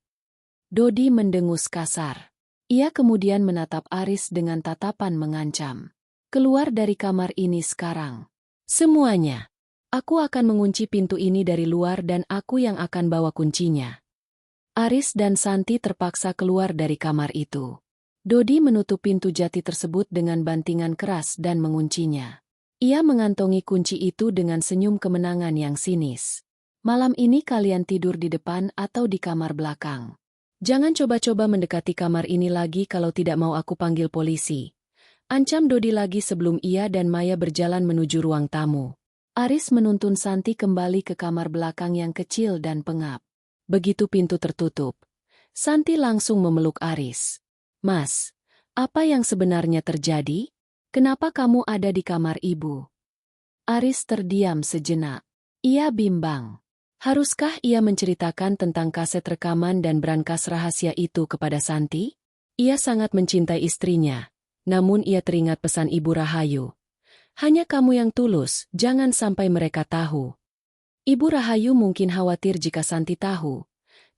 Dodi mendengus kasar. Ia kemudian menatap Aris dengan tatapan mengancam. "Keluar dari kamar ini sekarang. Semuanya. Aku akan mengunci pintu ini dari luar dan aku yang akan bawa kuncinya." Aris dan Santi terpaksa keluar dari kamar itu. Dodi menutup pintu jati tersebut dengan bantingan keras dan menguncinya. Ia mengantongi kunci itu dengan senyum kemenangan yang sinis. "Malam ini kalian tidur di depan atau di kamar belakang. Jangan coba-coba mendekati kamar ini lagi kalau tidak mau aku panggil polisi," ancam Dodi lagi sebelum ia dan Maya berjalan menuju ruang tamu. Aris menuntun Santi kembali ke kamar belakang yang kecil dan pengap. Begitu pintu tertutup, Santi langsung memeluk Aris. "Mas, apa yang sebenarnya terjadi? Kenapa kamu ada di kamar ibu?" Aris terdiam sejenak. Ia bimbang. Haruskah ia menceritakan tentang kaset rekaman dan brankas rahasia itu kepada Santi? Ia sangat mencintai istrinya. Namun ia teringat pesan Ibu Rahayu. Hanya kamu yang tulus, jangan sampai mereka tahu. Ibu Rahayu mungkin khawatir jika Santi tahu.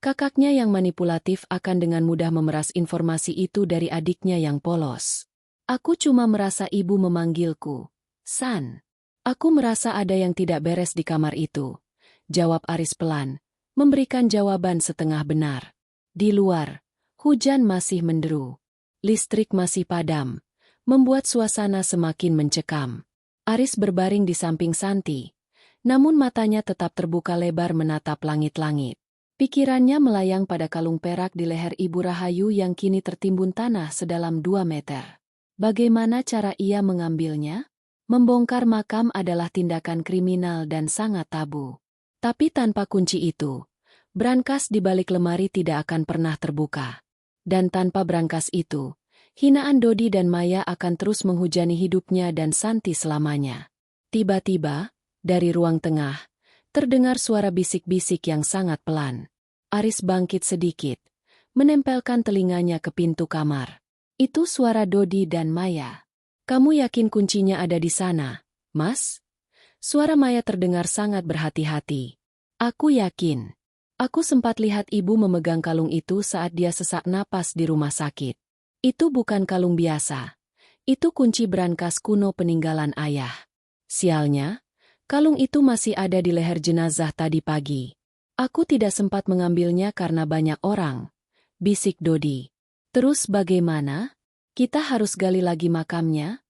Kakaknya yang manipulatif akan dengan mudah memeras informasi itu dari adiknya yang polos. Aku cuma merasa ibu memanggilku. San. Aku merasa ada yang tidak beres di kamar itu. Jawab Aris pelan, memberikan jawaban setengah benar. Di luar, hujan masih menderu. Listrik masih padam, membuat suasana semakin mencekam. Aris berbaring di samping Santi, namun matanya tetap terbuka lebar menatap langit-langit. Pikirannya melayang pada kalung perak di leher Ibu Rahayu yang kini tertimbun tanah sedalam 2 meter. Bagaimana cara ia mengambilnya? Membongkar makam adalah tindakan kriminal dan sangat tabu. Tapi tanpa kunci itu, brankas di balik lemari tidak akan pernah terbuka. Dan tanpa brankas itu, hinaan Dodi dan Maya akan terus menghujani hidupnya dan Santi selamanya. Tiba-tiba, dari ruang tengah, terdengar suara bisik-bisik yang sangat pelan. Aris bangkit sedikit, menempelkan telinganya ke pintu kamar. Itu suara Dodi dan Maya. Kamu yakin kuncinya ada di sana, Mas? Suara Maya terdengar sangat berhati-hati. Aku yakin. Aku sempat lihat ibu memegang kalung itu saat dia sesak napas di rumah sakit. Itu bukan kalung biasa. Itu kunci brankas kuno peninggalan ayah. Sialnya, kalung itu masih ada di leher jenazah tadi pagi. Aku tidak sempat mengambilnya karena banyak orang. Bisik Dodi. Terus bagaimana? Kita harus gali lagi makamnya?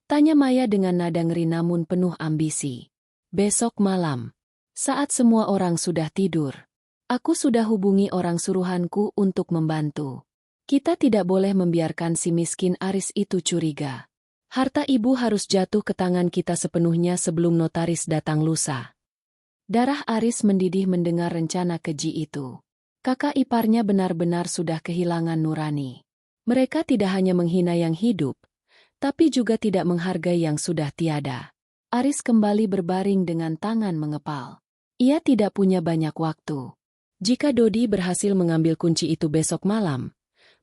Tanya Maya dengan nada ngeri namun penuh ambisi. Besok malam, saat semua orang sudah tidur, aku sudah hubungi orang suruhanku untuk membantu. Kita tidak boleh membiarkan si miskin Aris itu curiga. Harta ibu harus jatuh ke tangan kita sepenuhnya sebelum notaris datang lusa. Darah Aris mendidih mendengar rencana keji itu. Kakak iparnya benar-benar sudah kehilangan nurani. Mereka tidak hanya menghina yang hidup, tapi juga tidak menghargai yang sudah tiada. Aris kembali berbaring dengan tangan mengepal. Ia tidak punya banyak waktu. Jika Dodi berhasil mengambil kunci itu besok malam,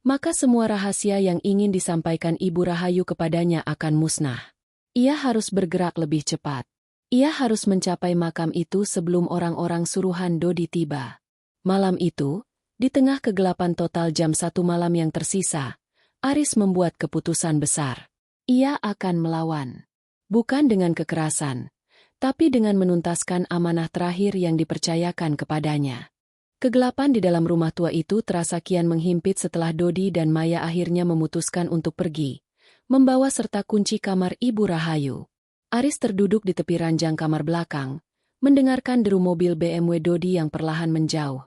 maka semua rahasia yang ingin disampaikan Ibu Rahayu kepadanya akan musnah. Ia harus bergerak lebih cepat. Ia harus mencapai makam itu sebelum orang-orang suruhan Dodi tiba. Malam itu, di tengah kegelapan total jam 1 malam yang tersisa, Aris membuat keputusan besar. Ia akan melawan. Bukan dengan kekerasan, tapi dengan menuntaskan amanah terakhir yang dipercayakan kepadanya. Kegelapan di dalam rumah tua itu terasa kian menghimpit setelah Dodi dan Maya akhirnya memutuskan untuk pergi, membawa serta kunci kamar Ibu Rahayu. Aris terduduk di tepi ranjang kamar belakang, mendengarkan deru mobil BMW Dodi yang perlahan menjauh,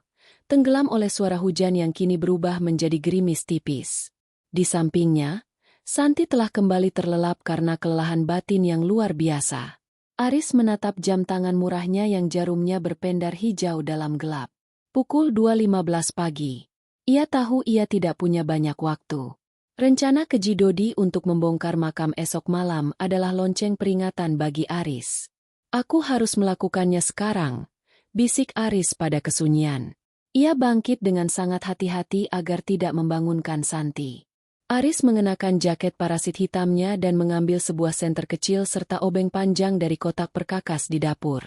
tenggelam oleh suara hujan yang kini berubah menjadi gerimis tipis. Di sampingnya, Santi telah kembali terlelap karena kelelahan batin yang luar biasa. Aris menatap jam tangan murahnya yang jarumnya berpendar hijau dalam gelap. Pukul 2.15 pagi. Ia tahu ia tidak punya banyak waktu. Rencana keji Dodi untuk membongkar makam esok malam adalah lonceng peringatan bagi Aris. Aku harus melakukannya sekarang, bisik Aris pada kesunyian. Ia bangkit dengan sangat hati-hati agar tidak membangunkan Santi. Aris mengenakan jaket parasit hitamnya dan mengambil sebuah senter kecil serta obeng panjang dari kotak perkakas di dapur.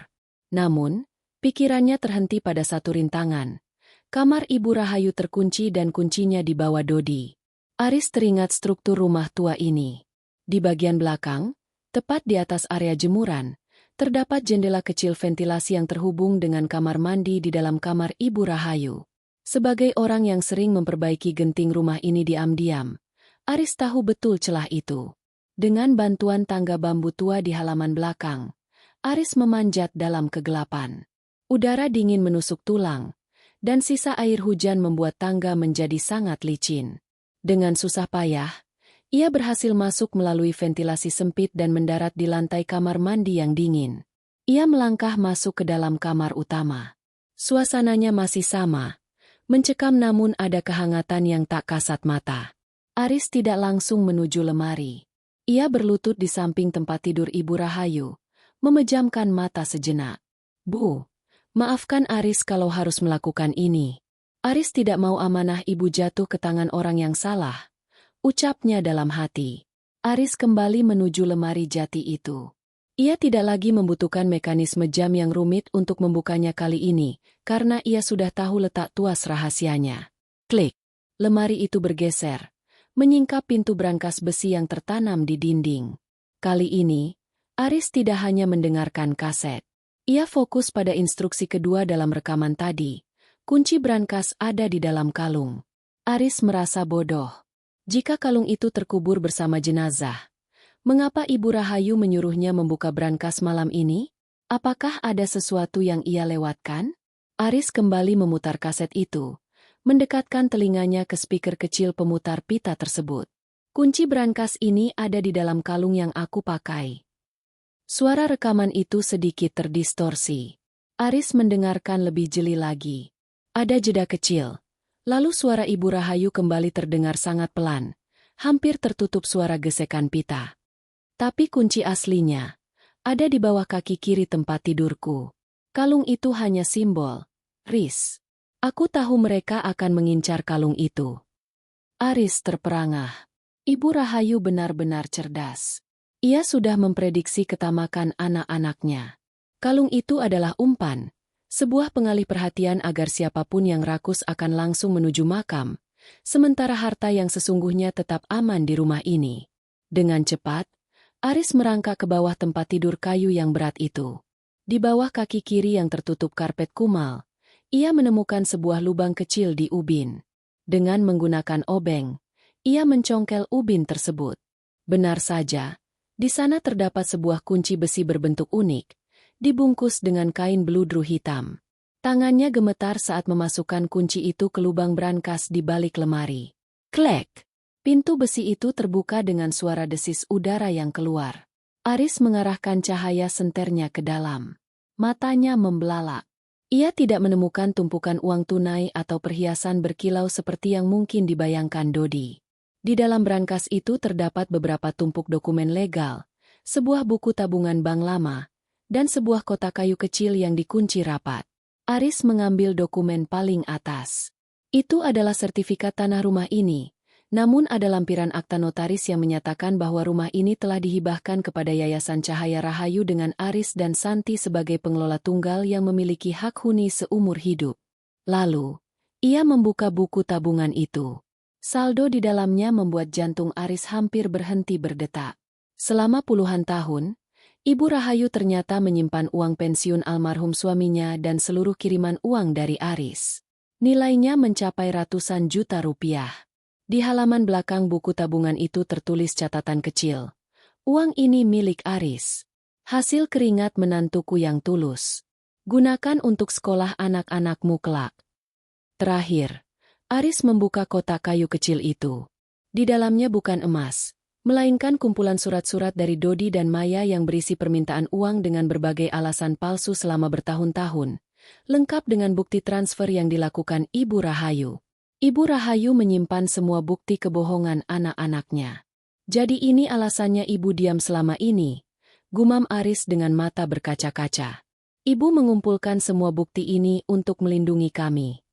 Namun, pikirannya terhenti pada satu rintangan. Kamar Ibu Rahayu terkunci dan kuncinya dibawa Dodi. Aris teringat struktur rumah tua ini. Di bagian belakang, tepat di atas area jemuran, terdapat jendela kecil ventilasi yang terhubung dengan kamar mandi di dalam kamar Ibu Rahayu. Sebagai orang yang sering memperbaiki genting rumah ini diam-diam, Aris tahu betul celah itu. Dengan bantuan tangga bambu tua di halaman belakang, Aris memanjat dalam kegelapan. Udara dingin menusuk tulang, dan sisa air hujan membuat tangga menjadi sangat licin. Dengan susah payah, ia berhasil masuk melalui ventilasi sempit dan mendarat di lantai kamar mandi yang dingin. Ia melangkah masuk ke dalam kamar utama. Suasananya masih sama, mencekam namun ada kehangatan yang tak kasat mata. Aris tidak langsung menuju lemari. Ia berlutut di samping tempat tidur Ibu Rahayu, memejamkan mata sejenak. Bu, maafkan Aris kalau harus melakukan ini. Aris tidak mau amanah ibu jatuh ke tangan orang yang salah, ucapnya dalam hati. Aris kembali menuju lemari jati itu. Ia tidak lagi membutuhkan mekanisme jam yang rumit untuk membukanya kali ini, karena ia sudah tahu letak tuas rahasianya. Klik. Lemari itu bergeser, menyingkap pintu brankas besi yang tertanam di dinding. Kali ini, Aris tidak hanya mendengarkan kaset. Ia fokus pada instruksi kedua dalam rekaman tadi. Kunci brankas ada di dalam kalung. Aris merasa bodoh. Jika kalung itu terkubur bersama jenazah, mengapa Ibu Rahayu menyuruhnya membuka brankas malam ini? Apakah ada sesuatu yang ia lewatkan? Aris kembali memutar kaset itu, mendekatkan telinganya ke speaker kecil pemutar pita tersebut. Kunci brankas ini ada di dalam kalung yang aku pakai. Suara rekaman itu sedikit terdistorsi. Aris mendengarkan lebih jeli lagi. Ada jeda kecil. Lalu suara Ibu Rahayu kembali terdengar sangat pelan, hampir tertutup suara gesekan pita. Tapi kunci aslinya ada di bawah kaki kiri tempat tidurku. Kalung itu hanya simbol. Riz, aku tahu mereka akan mengincar kalung itu. Aris terperangah. Ibu Rahayu benar-benar cerdas. Ia sudah memprediksi ketamakan anak-anaknya. Kalung itu adalah umpan. Sebuah pengalih perhatian agar siapapun yang rakus akan langsung menuju makam, sementara harta yang sesungguhnya tetap aman di rumah ini. Dengan cepat, Aris merangkak ke bawah tempat tidur kayu yang berat itu. Di bawah kaki kiri yang tertutup karpet kumal, ia menemukan sebuah lubang kecil di ubin. Dengan menggunakan obeng, ia mencongkel ubin tersebut. Benar saja, di sana terdapat sebuah kunci besi berbentuk unik, dibungkus dengan kain beludru hitam. Tangannya gemetar saat memasukkan kunci itu ke lubang brankas di balik lemari. Klek! Pintu besi itu terbuka dengan suara desis udara yang keluar. Aris mengarahkan cahaya senternya ke dalam. Matanya membelalak. Ia tidak menemukan tumpukan uang tunai atau perhiasan berkilau seperti yang mungkin dibayangkan Dodi. Di dalam brankas itu terdapat beberapa tumpuk dokumen legal, sebuah buku tabungan bank lama, dan sebuah kotak kayu kecil yang dikunci rapat. Aris mengambil dokumen paling atas. Itu adalah sertifikat tanah rumah ini, namun ada lampiran akta notaris yang menyatakan bahwa rumah ini telah dihibahkan kepada Yayasan Cahaya Rahayu dengan Aris dan Santi sebagai pengelola tunggal yang memiliki hak huni seumur hidup. Lalu, ia membuka buku tabungan itu. Saldo di dalamnya membuat jantung Aris hampir berhenti berdetak. Selama puluhan tahun, Ibu Rahayu ternyata menyimpan uang pensiun almarhum suaminya dan seluruh kiriman uang dari Aris. Nilainya mencapai ratusan juta rupiah. Di halaman belakang buku tabungan itu tertulis catatan kecil. Uang ini milik Aris. Hasil keringat menantuku yang tulus. Gunakan untuk sekolah anak-anakmu kelak. Terakhir, Aris membuka kotak kayu kecil itu. Di dalamnya bukan emas, melainkan kumpulan surat-surat dari Dodi dan Maya yang berisi permintaan uang dengan berbagai alasan palsu selama bertahun-tahun, lengkap dengan bukti transfer yang dilakukan Ibu Rahayu. Ibu Rahayu menyimpan semua bukti kebohongan anak-anaknya. Jadi ini alasannya ibu diam selama ini, gumam Aris dengan mata berkaca-kaca. Ibu mengumpulkan semua bukti ini untuk melindungi kami.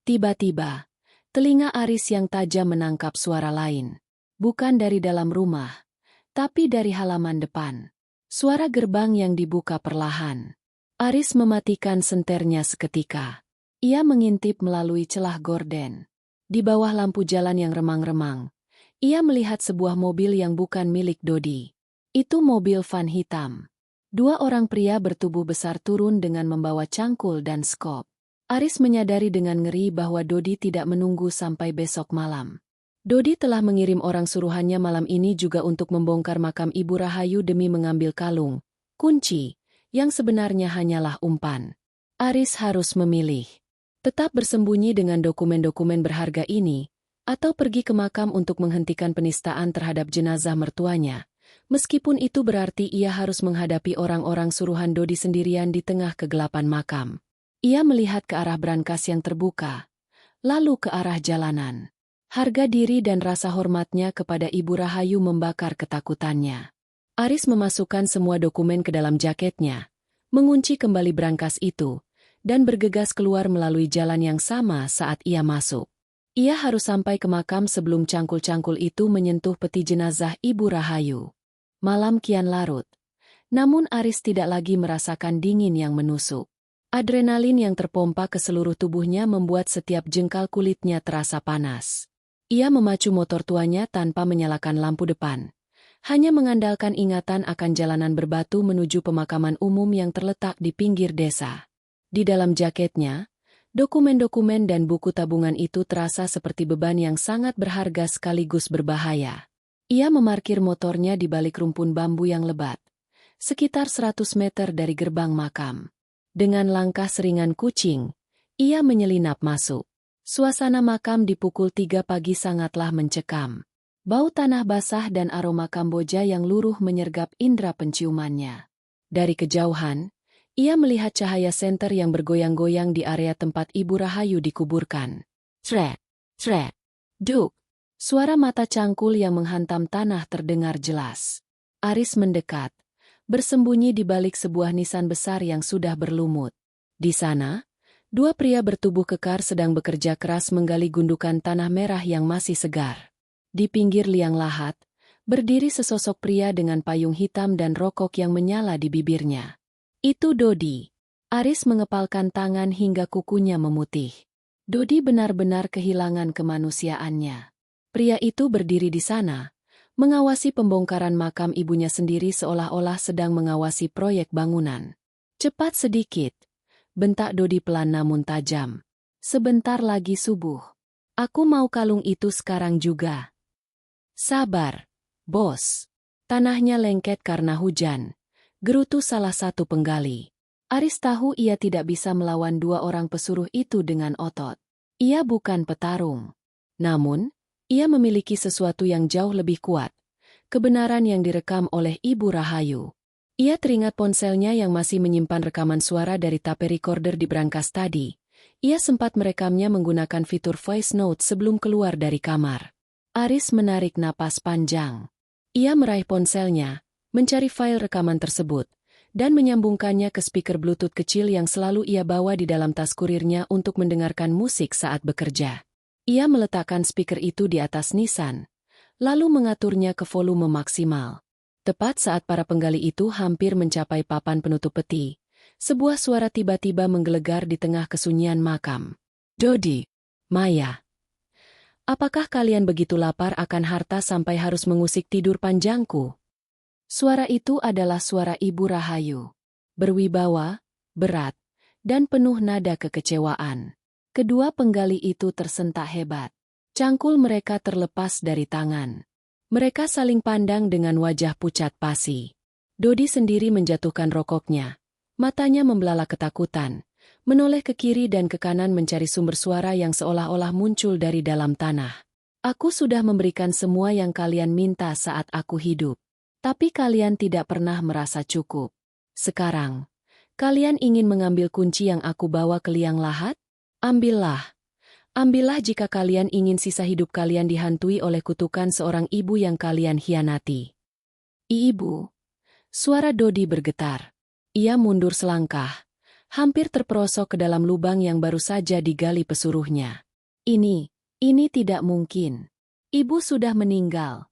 Tiba-tiba, telinga Aris yang tajam menangkap suara lain. Bukan dari dalam rumah, tapi dari halaman depan. Suara gerbang yang dibuka perlahan. Aris mematikan senternya seketika. Ia mengintip melalui celah gorden. Di bawah lampu jalan yang remang-remang, ia melihat sebuah mobil yang bukan milik Dodi. Itu mobil van hitam. Dua orang pria bertubuh besar turun dengan membawa cangkul dan skop. Aris menyadari dengan ngeri bahwa Dodi tidak menunggu sampai besok malam. Dodi telah mengirim orang suruhannya malam ini juga untuk membongkar makam Ibu Rahayu demi mengambil kalung, kunci, yang sebenarnya hanyalah umpan. Aris harus memilih. Tetap bersembunyi dengan dokumen-dokumen berharga ini, atau pergi ke makam untuk menghentikan penistaan terhadap jenazah mertuanya, meskipun itu berarti ia harus menghadapi orang-orang suruhan Dodi sendirian di tengah kegelapan makam. Ia melihat ke arah brankas yang terbuka, lalu ke arah jalanan. Harga diri dan rasa hormatnya kepada Ibu Rahayu membakar ketakutannya. Aris memasukkan semua dokumen ke dalam jaketnya, mengunci kembali brankas itu, dan bergegas keluar melalui jalan yang sama saat ia masuk. Ia harus sampai ke makam sebelum cangkul-cangkul itu menyentuh peti jenazah Ibu Rahayu. Malam kian larut. Namun Aris tidak lagi merasakan dingin yang menusuk. Adrenalin yang terpompa ke seluruh tubuhnya membuat setiap jengkal kulitnya terasa panas. Ia memacu motor tuanya tanpa menyalakan lampu depan. Hanya mengandalkan ingatan akan jalanan berbatu menuju pemakaman umum yang terletak di pinggir desa. Di dalam jaketnya, dokumen-dokumen dan buku tabungan itu terasa seperti beban yang sangat berharga sekaligus berbahaya. Ia memarkir motornya di balik rumpun bambu yang lebat, sekitar 100 meter dari gerbang makam. Dengan langkah seringan kucing, ia menyelinap masuk. Suasana makam di pukul 3 pagi sangatlah mencekam. Bau tanah basah dan aroma Kamboja yang luruh menyergap indera penciumannya. Dari kejauhan, ia melihat cahaya senter yang bergoyang-goyang di area tempat Ibu Rahayu dikuburkan. Trek, trek, duk. Suara mata cangkul yang menghantam tanah terdengar jelas. Aris mendekat, bersembunyi di balik sebuah nisan besar yang sudah berlumut. Di sana, dua pria bertubuh kekar sedang bekerja keras menggali gundukan tanah merah yang masih segar. Di pinggir liang lahat, berdiri sesosok pria dengan payung hitam dan rokok yang menyala di bibirnya. Itu Dodi. Aris mengepalkan tangan hingga kukunya memutih. Dodi benar-benar kehilangan kemanusiaannya. Pria itu berdiri di sana, mengawasi pembongkaran makam ibunya sendiri seolah-olah sedang mengawasi proyek bangunan. Cepat sedikit, bentak Dodi pelan namun tajam. Sebentar lagi subuh. Aku mau kalung itu sekarang juga. Sabar, bos. Tanahnya lengket karena hujan. Gerutu salah satu penggali. Aris tahu ia tidak bisa melawan dua orang pesuruh itu dengan otot. Ia bukan petarung. Namun, ia memiliki sesuatu yang jauh lebih kuat. Kebenaran yang direkam oleh Ibu Rahayu. Ia teringat ponselnya yang masih menyimpan rekaman suara dari tape recorder di brankas tadi. Ia sempat merekamnya menggunakan fitur voice note sebelum keluar dari kamar. Aris menarik napas panjang. Ia meraih ponselnya, mencari file rekaman tersebut, dan menyambungkannya ke speaker Bluetooth kecil yang selalu ia bawa di dalam tas kurirnya untuk mendengarkan musik saat bekerja. Ia meletakkan speaker itu di atas nisan, lalu mengaturnya ke volume maksimal. Tepat saat para penggali itu hampir mencapai papan penutup peti, sebuah suara tiba-tiba menggelegar di tengah kesunyian makam. Dodi, Maya, apakah kalian begitu lapar akan harta sampai harus mengusik tidur panjangku? Suara itu adalah suara Ibu Rahayu. Berwibawa, berat, dan penuh nada kekecewaan. Kedua penggali itu tersentak hebat. Cangkul mereka terlepas dari tangan. Mereka saling pandang dengan wajah pucat pasi. Dodi sendiri menjatuhkan rokoknya. Matanya membelalak ketakutan, menoleh ke kiri dan ke kanan mencari sumber suara yang seolah-olah muncul dari dalam tanah. Aku sudah memberikan semua yang kalian minta saat aku hidup. Tapi kalian tidak pernah merasa cukup. Sekarang, kalian ingin mengambil kunci yang aku bawa ke liang lahat? Ambillah. Ambillah jika kalian ingin sisa hidup kalian dihantui oleh kutukan seorang ibu yang kalian hianati. Ibu. Suara Dodi bergetar. Ia mundur selangkah, hampir terperosok ke dalam lubang yang baru saja digali pesuruhnya. Ini tidak mungkin. Ibu sudah meninggal.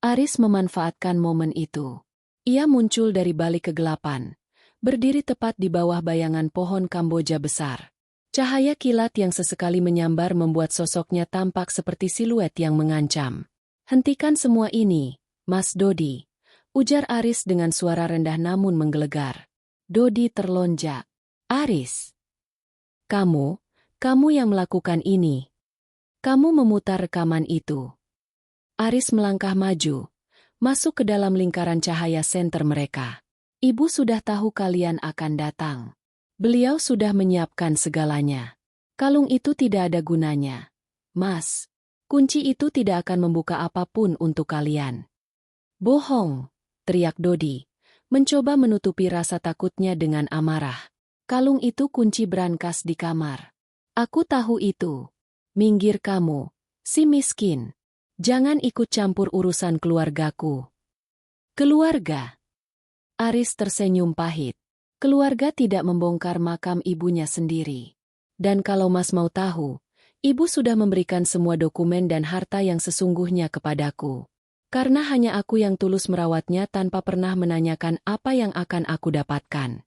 Aris memanfaatkan momen itu. Ia muncul dari balik kegelapan, berdiri tepat di bawah bayangan pohon Kamboja besar. Cahaya kilat yang sesekali menyambar membuat sosoknya tampak seperti siluet yang mengancam. Hentikan semua ini, Mas Dodi, ujar Aris dengan suara rendah namun menggelegar. Dodi terlonjak. Aris, kamu yang melakukan ini. Kamu memutar rekaman itu. Aris melangkah maju, masuk ke dalam lingkaran cahaya senter mereka. Ibu sudah tahu kalian akan datang. Beliau sudah menyiapkan segalanya. Kalung itu tidak ada gunanya. Mas, kunci itu tidak akan membuka apapun untuk kalian. Bohong, teriak Dodi, mencoba menutupi rasa takutnya dengan amarah. Kalung itu kunci brankas di kamar. Aku tahu itu. Minggir kamu, si miskin. Jangan ikut campur urusan keluargaku. Keluarga. Aris tersenyum pahit. Keluarga tidak membongkar makam ibunya sendiri. Dan kalau Mas mau tahu, ibu sudah memberikan semua dokumen dan harta yang sesungguhnya kepadaku. Karena hanya aku yang tulus merawatnya tanpa pernah menanyakan apa yang akan aku dapatkan.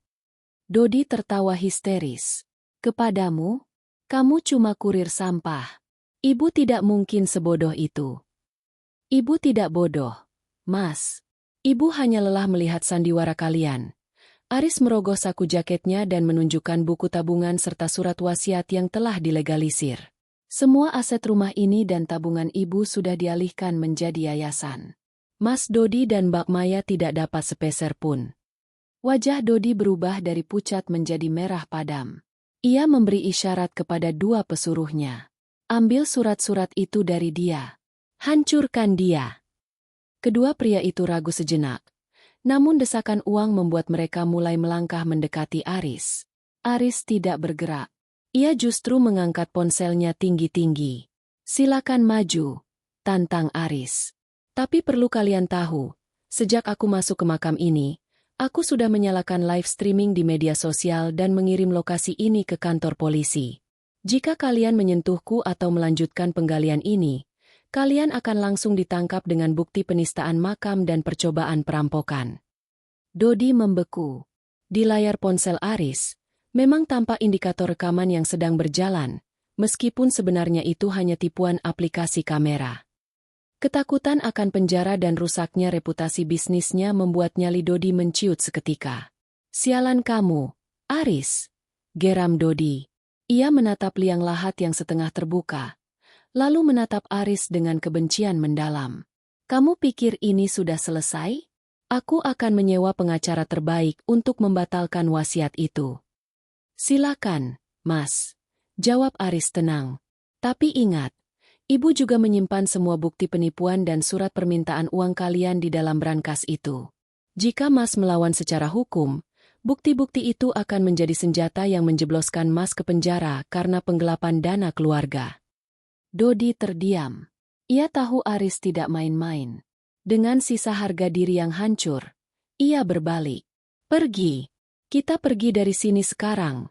Dodi tertawa histeris. Kepadamu? Kamu cuma kurir sampah. Ibu tidak mungkin sebodoh itu. Ibu tidak bodoh, Mas. Ibu hanya lelah melihat sandiwara kalian. Aris merogoh saku jaketnya dan menunjukkan buku tabungan serta surat wasiat yang telah dilegalisir. Semua aset rumah ini dan tabungan ibu sudah dialihkan menjadi yayasan. Mas Dodi dan Mbak Maya tidak dapat sepeser pun. Wajah Dodi berubah dari pucat menjadi merah padam. Ia memberi isyarat kepada dua pesuruhnya. Ambil surat-surat itu dari dia. Hancurkan dia. Kedua pria itu ragu sejenak. Namun desakan uang membuat mereka mulai melangkah mendekati Aris. Aris tidak bergerak. Ia justru mengangkat ponselnya tinggi-tinggi. Silakan maju, tantang Aris. Tapi perlu kalian tahu, sejak aku masuk ke makam ini, aku sudah menyalakan live streaming di media sosial dan mengirim lokasi ini ke kantor polisi. Jika kalian menyentuhku atau melanjutkan penggalian ini, kalian akan langsung ditangkap dengan bukti penistaan makam dan percobaan perampokan. Dodi membeku. Di layar ponsel Aris, memang tampak indikator rekaman yang sedang berjalan, meskipun sebenarnya itu hanya tipuan aplikasi kamera. Ketakutan akan penjara dan rusaknya reputasi bisnisnya membuat nyali Dodi menciut seketika. Sialan kamu, Aris, geram Dodi. Ia menatap liang lahat yang setengah terbuka, lalu menatap Aris dengan kebencian mendalam. Kamu pikir ini sudah selesai? Aku akan menyewa pengacara terbaik untuk membatalkan wasiat itu. Silakan, Mas, jawab Aris tenang. Tapi ingat, ibu juga menyimpan semua bukti penipuan dan surat permintaan uang kalian di dalam brankas itu. Jika Mas melawan secara hukum, bukti-bukti itu akan menjadi senjata yang menjebloskan Mas ke penjara karena penggelapan dana keluarga. Dodi terdiam. Ia tahu Aris tidak main-main. Dengan sisa harga diri yang hancur, ia berbalik. Pergi. Kita pergi dari sini sekarang,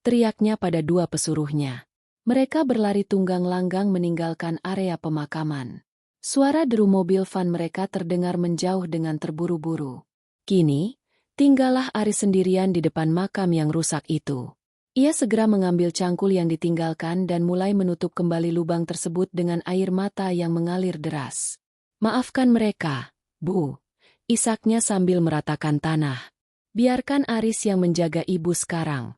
teriaknya pada dua pesuruhnya. Mereka berlari tunggang langgang meninggalkan area pemakaman. Suara deru mobil van mereka terdengar menjauh dengan terburu-buru. Kini, tinggallah Aris sendirian di depan makam yang rusak itu. Ia segera mengambil cangkul yang ditinggalkan dan mulai menutup kembali lubang tersebut dengan air mata yang mengalir deras. Maafkan mereka, Bu, isaknya sambil meratakan tanah. Biarkan Aris yang menjaga ibu sekarang.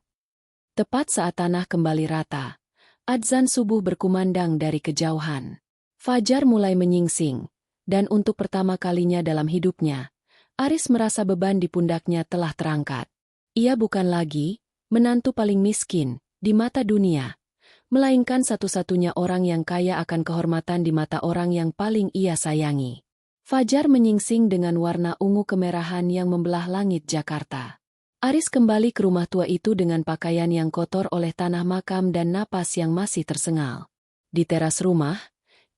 Tepat saat tanah kembali rata, adzan subuh berkumandang dari kejauhan. Fajar mulai menyingsing, dan untuk pertama kalinya dalam hidupnya, Aris merasa beban di pundaknya telah terangkat. Ia bukan lagi menantu paling miskin di mata dunia, melainkan satu-satunya orang yang kaya akan kehormatan di mata orang yang paling ia sayangi. Fajar menyingsing dengan warna ungu kemerahan yang membelah langit Jakarta. Aris kembali ke rumah tua itu dengan pakaian yang kotor oleh tanah makam dan napas yang masih tersengal. Di teras rumah,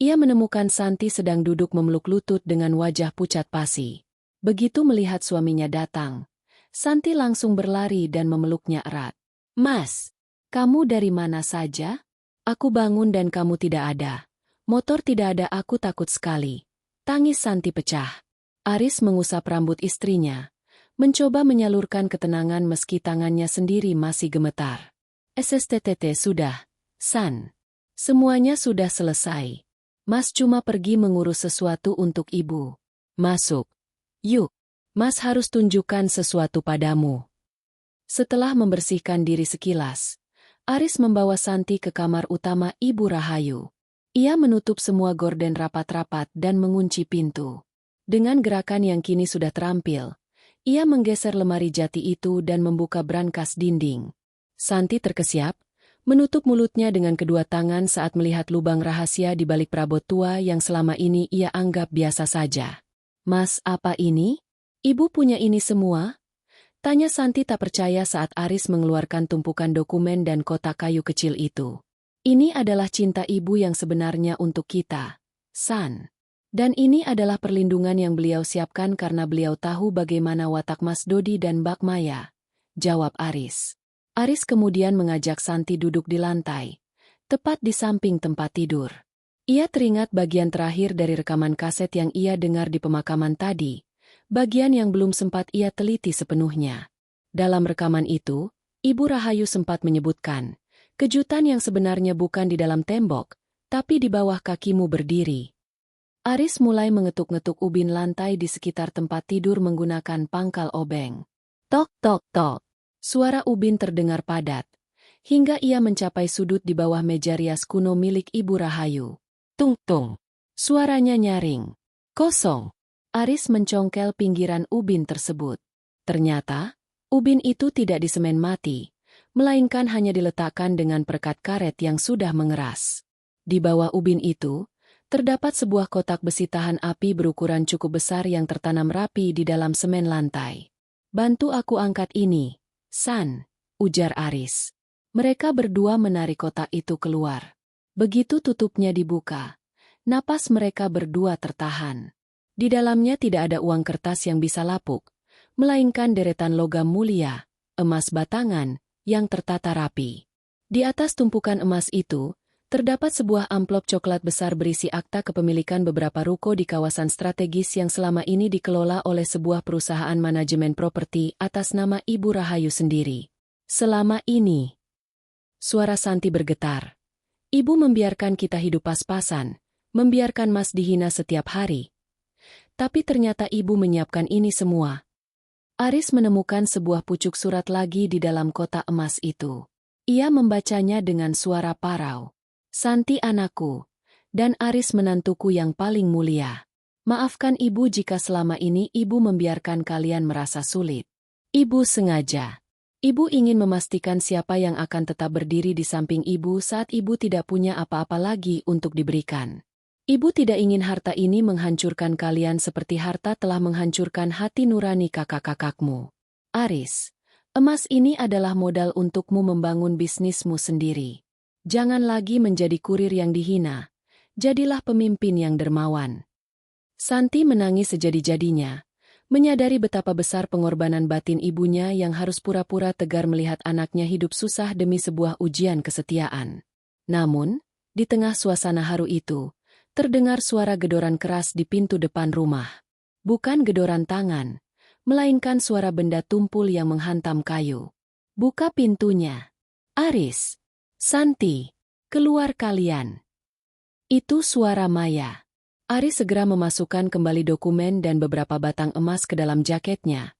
ia menemukan Santi sedang duduk memeluk lutut dengan wajah pucat pasi. Begitu melihat suaminya datang, Santi langsung berlari dan memeluknya erat. "Mas, kamu dari mana saja? Aku bangun dan kamu tidak ada. Motor tidak ada, aku takut sekali." Tangis Santi pecah. Aris mengusap rambut istrinya, mencoba menyalurkan ketenangan meski tangannya sendiri masih gemetar. "SSTTT sudah, San. Semuanya sudah selesai. Mas cuma pergi mengurus sesuatu untuk ibu. Masuk. Yuk, Mas harus tunjukkan sesuatu padamu." Setelah membersihkan diri sekilas, Aris membawa Santi ke kamar utama Ibu Rahayu. Ia menutup semua gorden rapat-rapat dan mengunci pintu. Dengan gerakan yang kini sudah terampil, ia menggeser lemari jati itu dan membuka brankas dinding. Santi terkesiap, menutup mulutnya dengan kedua tangan saat melihat lubang rahasia di balik perabot tua yang selama ini ia anggap biasa saja. "Mas, apa ini? Ibu punya ini semua?" Tanya Santi tak percaya saat Aris mengeluarkan tumpukan dokumen dan kotak kayu kecil itu. "Ini adalah cinta ibu yang sebenarnya untuk kita, San. Dan ini adalah perlindungan yang beliau siapkan karena beliau tahu bagaimana watak Mas Dodi dan Mbak Maya. jawab Aris. Aris kemudian mengajak Santi duduk di lantai, tepat di samping tempat tidur. Ia teringat bagian terakhir dari rekaman kaset yang ia dengar di pemakaman tadi, bagian yang belum sempat ia teliti sepenuhnya. Dalam rekaman itu, Ibu Rahayu sempat menyebutkan, kejutan yang sebenarnya bukan di dalam tembok, tapi di bawah kakimu berdiri. Aris mulai mengetuk-ngetuk ubin lantai di sekitar tempat tidur menggunakan pangkal obeng. Tok tok tok. Suara ubin terdengar padat, hingga ia mencapai sudut di bawah meja rias kuno milik Ibu Rahayu. Tung tung. Suaranya nyaring. Kosong. Aris mencongkel pinggiran ubin tersebut. Ternyata, ubin itu tidak disemen mati, melainkan hanya diletakkan dengan perekat karet yang sudah mengeras. Di bawah ubin itu, terdapat sebuah kotak besi tahan api berukuran cukup besar yang tertanam rapi di dalam semen lantai. Bantu aku angkat ini, San, ujar Aris. Mereka berdua menarik kotak itu keluar. Begitu tutupnya dibuka, napas mereka berdua tertahan. Di dalamnya tidak ada uang kertas yang bisa lapuk, melainkan deretan logam mulia, emas batangan, yang tertata rapi. Di atas tumpukan emas itu, terdapat sebuah amplop coklat besar berisi akta kepemilikan beberapa ruko di kawasan strategis yang selama ini dikelola oleh sebuah perusahaan manajemen properti atas nama Ibu Rahayu sendiri. Selama ini, suara Santi bergetar. Ibu membiarkan kita hidup pas-pasan, membiarkan Mas dihina setiap hari. Tapi ternyata ibu menyiapkan ini semua. Aris menemukan sebuah pucuk surat lagi di dalam kotak emas itu. Ia membacanya dengan suara parau. Santi anakku, dan Aris menantuku yang paling mulia. Maafkan ibu jika selama ini ibu membiarkan kalian merasa sulit. Ibu sengaja. Ibu ingin memastikan siapa yang akan tetap berdiri di samping ibu saat ibu tidak punya apa-apa lagi untuk diberikan. Ibu tidak ingin harta ini menghancurkan kalian seperti harta telah menghancurkan hati nurani kakak-kakakmu. Aris, emas ini adalah modal untukmu membangun bisnismu sendiri. Jangan lagi menjadi kurir yang dihina, jadilah pemimpin yang dermawan. Santi menangis sejadi-jadinya, menyadari betapa besar pengorbanan batin ibunya yang harus pura-pura tegar melihat anaknya hidup susah demi sebuah ujian kesetiaan. Namun, di tengah suasana haru itu, terdengar suara gedoran keras di pintu depan rumah. Bukan gedoran tangan, melainkan suara benda tumpul yang menghantam kayu. Buka pintunya. Aris. Santi, keluar kalian. Itu suara Maya. Aris segera memasukkan kembali dokumen dan beberapa batang emas ke dalam jaketnya,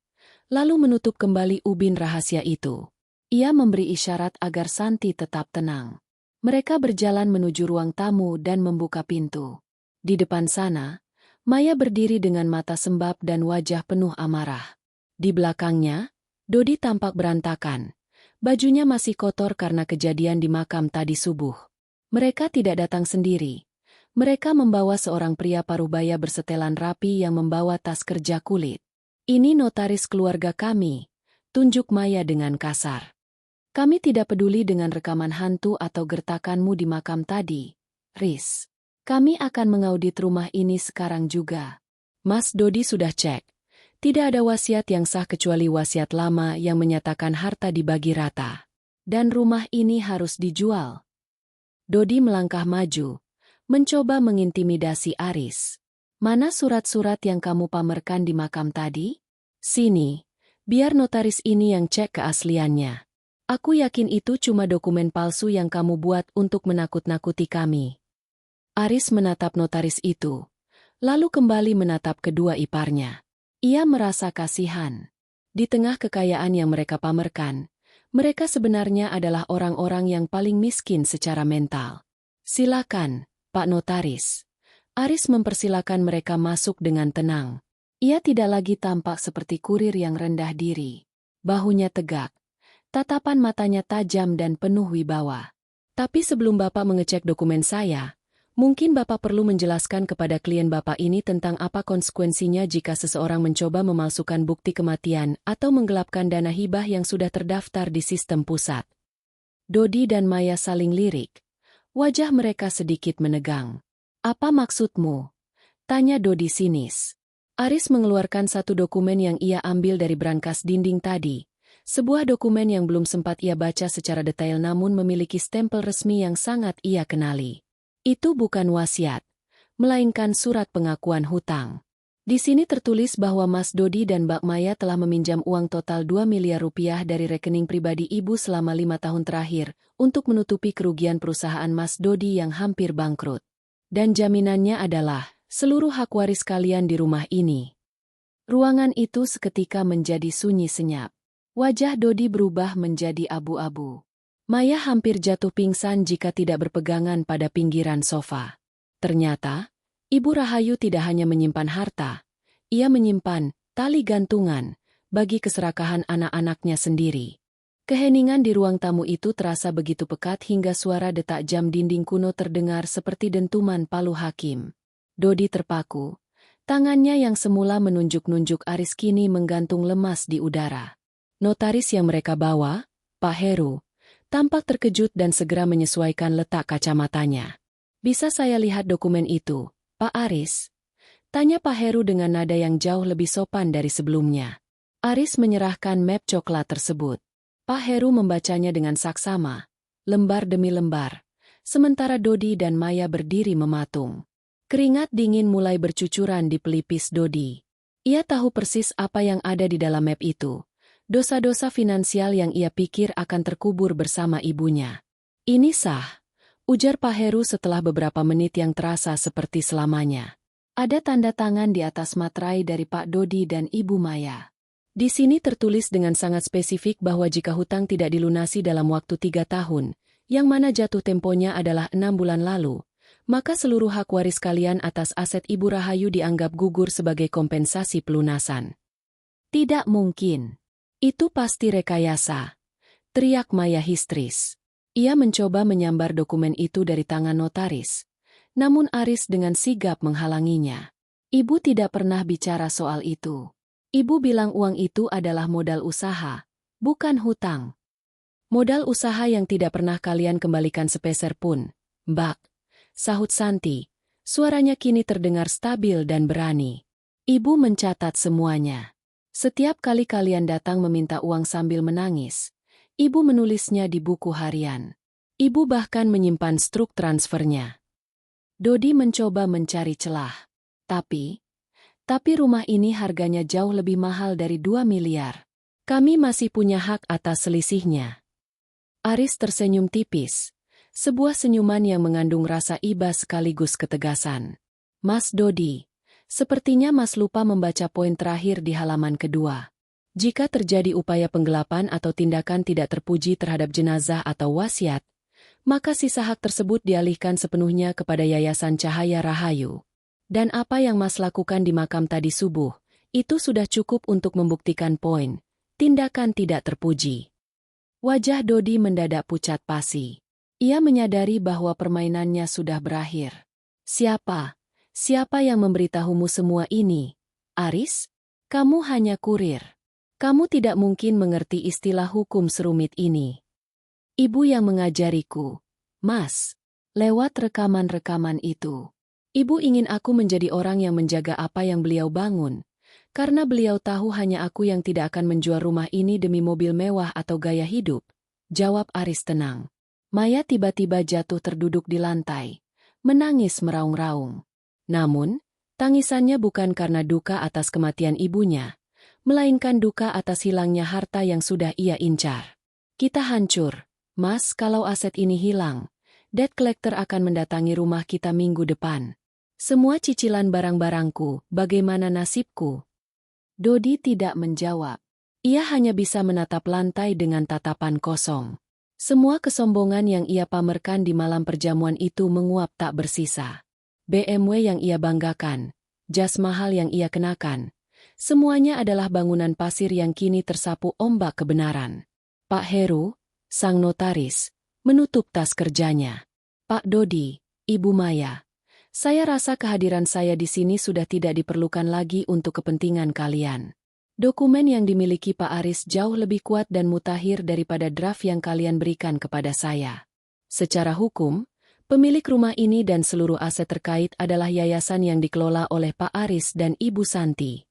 lalu menutup kembali ubin rahasia itu. Ia memberi isyarat agar Santi tetap tenang. Mereka berjalan menuju ruang tamu dan membuka pintu. Di depan sana, Maya berdiri dengan mata sembab dan wajah penuh amarah. Di belakangnya, Dodi tampak berantakan. Bajunya masih kotor karena kejadian di makam tadi subuh. Mereka tidak datang sendiri. Mereka membawa seorang pria parubaya bersetelan rapi yang membawa tas kerja kulit. Ini notaris keluarga kami, tunjuk Maya dengan kasar. Kami tidak peduli dengan rekaman hantu atau gertakanmu di makam tadi, Riz. Kami akan mengaudit rumah ini sekarang juga. Mas Dodi sudah cek. Tidak ada wasiat yang sah kecuali wasiat lama yang menyatakan harta dibagi rata. Dan rumah ini harus dijual. Dodi melangkah maju, mencoba mengintimidasi Aris. Mana surat-surat yang kamu pamerkan di makam tadi? Sini, biar notaris ini yang cek keasliannya. Aku yakin itu cuma dokumen palsu yang kamu buat untuk menakut-nakuti kami. Aris menatap notaris itu, lalu kembali menatap kedua iparnya. Ia merasa kasihan. Di tengah kekayaan yang mereka pamerkan, mereka sebenarnya adalah orang-orang yang paling miskin secara mental. Silakan, Pak Notaris. Aris mempersilakan mereka masuk dengan tenang. Ia tidak lagi tampak seperti kurir yang rendah diri. Bahunya tegak, tatapan matanya tajam dan penuh wibawa. Tapi sebelum Bapak mengecek dokumen saya, mungkin Bapak perlu menjelaskan kepada klien Bapak ini tentang apa konsekuensinya jika seseorang mencoba memalsukan bukti kematian atau menggelapkan dana hibah yang sudah terdaftar di sistem pusat. Dodi dan Maya saling lirik. Wajah mereka sedikit menegang. Apa maksudmu? Tanya Dodi sinis. Aris mengeluarkan satu dokumen yang ia ambil dari brankas dinding tadi, Sebuah dokumen yang belum sempat ia baca secara detail namun memiliki stempel resmi yang sangat ia kenali. Itu bukan wasiat, melainkan surat pengakuan hutang. Di sini tertulis bahwa Mas Dodi dan Mbak Maya telah meminjam uang total 2 miliar rupiah dari rekening pribadi ibu selama 5 tahun terakhir untuk menutupi kerugian perusahaan Mas Dodi yang hampir bangkrut. Dan jaminannya adalah seluruh hak waris kalian di rumah ini. Ruangan itu seketika menjadi sunyi senyap. Wajah Dodi berubah menjadi abu-abu. Maya hampir jatuh pingsan jika tidak berpegangan pada pinggiran sofa. Ternyata, Ibu Rahayu tidak hanya menyimpan harta, ia menyimpan tali gantungan bagi keserakahan anak-anaknya sendiri. Keheningan di ruang tamu itu terasa begitu pekat hingga suara detak jam dinding kuno terdengar seperti dentuman palu hakim. Dodi terpaku. Tangannya yang semula menunjuk-nunjuk Aris kini menggantung lemas di udara. Notaris yang mereka bawa, Pak Heru, tampak terkejut dan segera menyesuaikan letak kacamatanya. "Bisa saya lihat dokumen itu, Pak Aris?" tanya Pak Heru dengan nada yang jauh lebih sopan dari sebelumnya. Aris menyerahkan map coklat tersebut. Pak Heru membacanya dengan saksama, lembar demi lembar, sementara Dodi dan Maya berdiri mematung. Keringat dingin mulai bercucuran di pelipis Dodi. Ia tahu persis apa yang ada di dalam map itu. Dosa-dosa finansial yang ia pikir akan terkubur bersama ibunya. "Ini sah," ujar Pak Heru setelah beberapa menit yang terasa seperti selamanya. Ada tanda tangan di atas materai dari Pak Dodi dan Ibu Maya. Di sini tertulis dengan sangat spesifik bahwa jika hutang tidak dilunasi dalam waktu 3 tahun, yang mana jatuh temponya adalah 6 bulan lalu, maka seluruh hak waris kalian atas aset Ibu Rahayu dianggap gugur sebagai kompensasi pelunasan. "Tidak mungkin. Itu pasti rekayasa," teriak Maya histeris. Ia mencoba menyambar dokumen itu dari tangan notaris, namun Aris dengan sigap menghalanginya. "Ibu tidak pernah bicara soal itu. Ibu bilang uang itu adalah modal usaha, bukan hutang." "Modal usaha yang tidak pernah kalian kembalikan sepeser pun, Mbak," sahut Santi. Suaranya kini terdengar stabil dan berani. "Ibu mencatat semuanya. Setiap kali kalian datang meminta uang sambil menangis, Ibu menulisnya di buku harian. Ibu bahkan menyimpan struk transfernya." Dodi mencoba mencari celah. Tapi rumah ini harganya jauh lebih mahal dari 2 miliar. Kami masih punya hak atas selisihnya." Aris tersenyum tipis. Sebuah senyuman yang mengandung rasa iba sekaligus ketegasan. "Mas Dodi, sepertinya Mas lupa membaca poin terakhir di halaman kedua. Jika terjadi upaya penggelapan atau tindakan tidak terpuji terhadap jenazah atau wasiat, maka sisa hak tersebut dialihkan sepenuhnya kepada Yayasan Cahaya Rahayu. Dan apa yang Mas lakukan di makam tadi subuh, itu sudah cukup untuk membuktikan poin tindakan tidak terpuji." Wajah Dodi mendadak pucat pasi. Ia menyadari bahwa permainannya sudah berakhir. Siapa yang memberitahumu semua ini? Aris? Kamu hanya kurir. Kamu tidak mungkin mengerti istilah hukum serumit ini. Ibu yang mengajariku, Mas. Lewat rekaman-rekaman itu. Ibu ingin aku menjadi orang yang menjaga apa yang beliau bangun. Karena beliau tahu hanya aku yang tidak akan menjual rumah ini demi mobil mewah atau gaya hidup. Jawab Aris tenang. Maya tiba-tiba jatuh terduduk di lantai, menangis meraung-raung. Namun, tangisannya bukan karena duka atas kematian ibunya, melainkan duka atas hilangnya harta yang sudah ia incar. "Kita hancur, Mas, kalau aset ini hilang. Debt collector akan mendatangi rumah kita minggu depan. Semua cicilan barang-barangku, bagaimana nasibku?" Dodi tidak menjawab. Ia hanya bisa menatap lantai dengan tatapan kosong. Semua kesombongan yang ia pamerkan di malam perjamuan itu menguap tak bersisa. BMW yang ia banggakan, jas mahal yang ia kenakan, semuanya adalah bangunan pasir yang kini tersapu ombak kebenaran. Pak Heru, sang notaris, menutup tas kerjanya. "Pak Dodi, Ibu Maya, saya rasa kehadiran saya di sini sudah tidak diperlukan lagi untuk kepentingan kalian. Dokumen yang dimiliki Pak Aris jauh lebih kuat dan mutakhir daripada draft yang kalian berikan kepada saya. Secara hukum, pemilik rumah ini dan seluruh aset terkait adalah yayasan yang dikelola oleh Pak Aris dan Ibu Santi."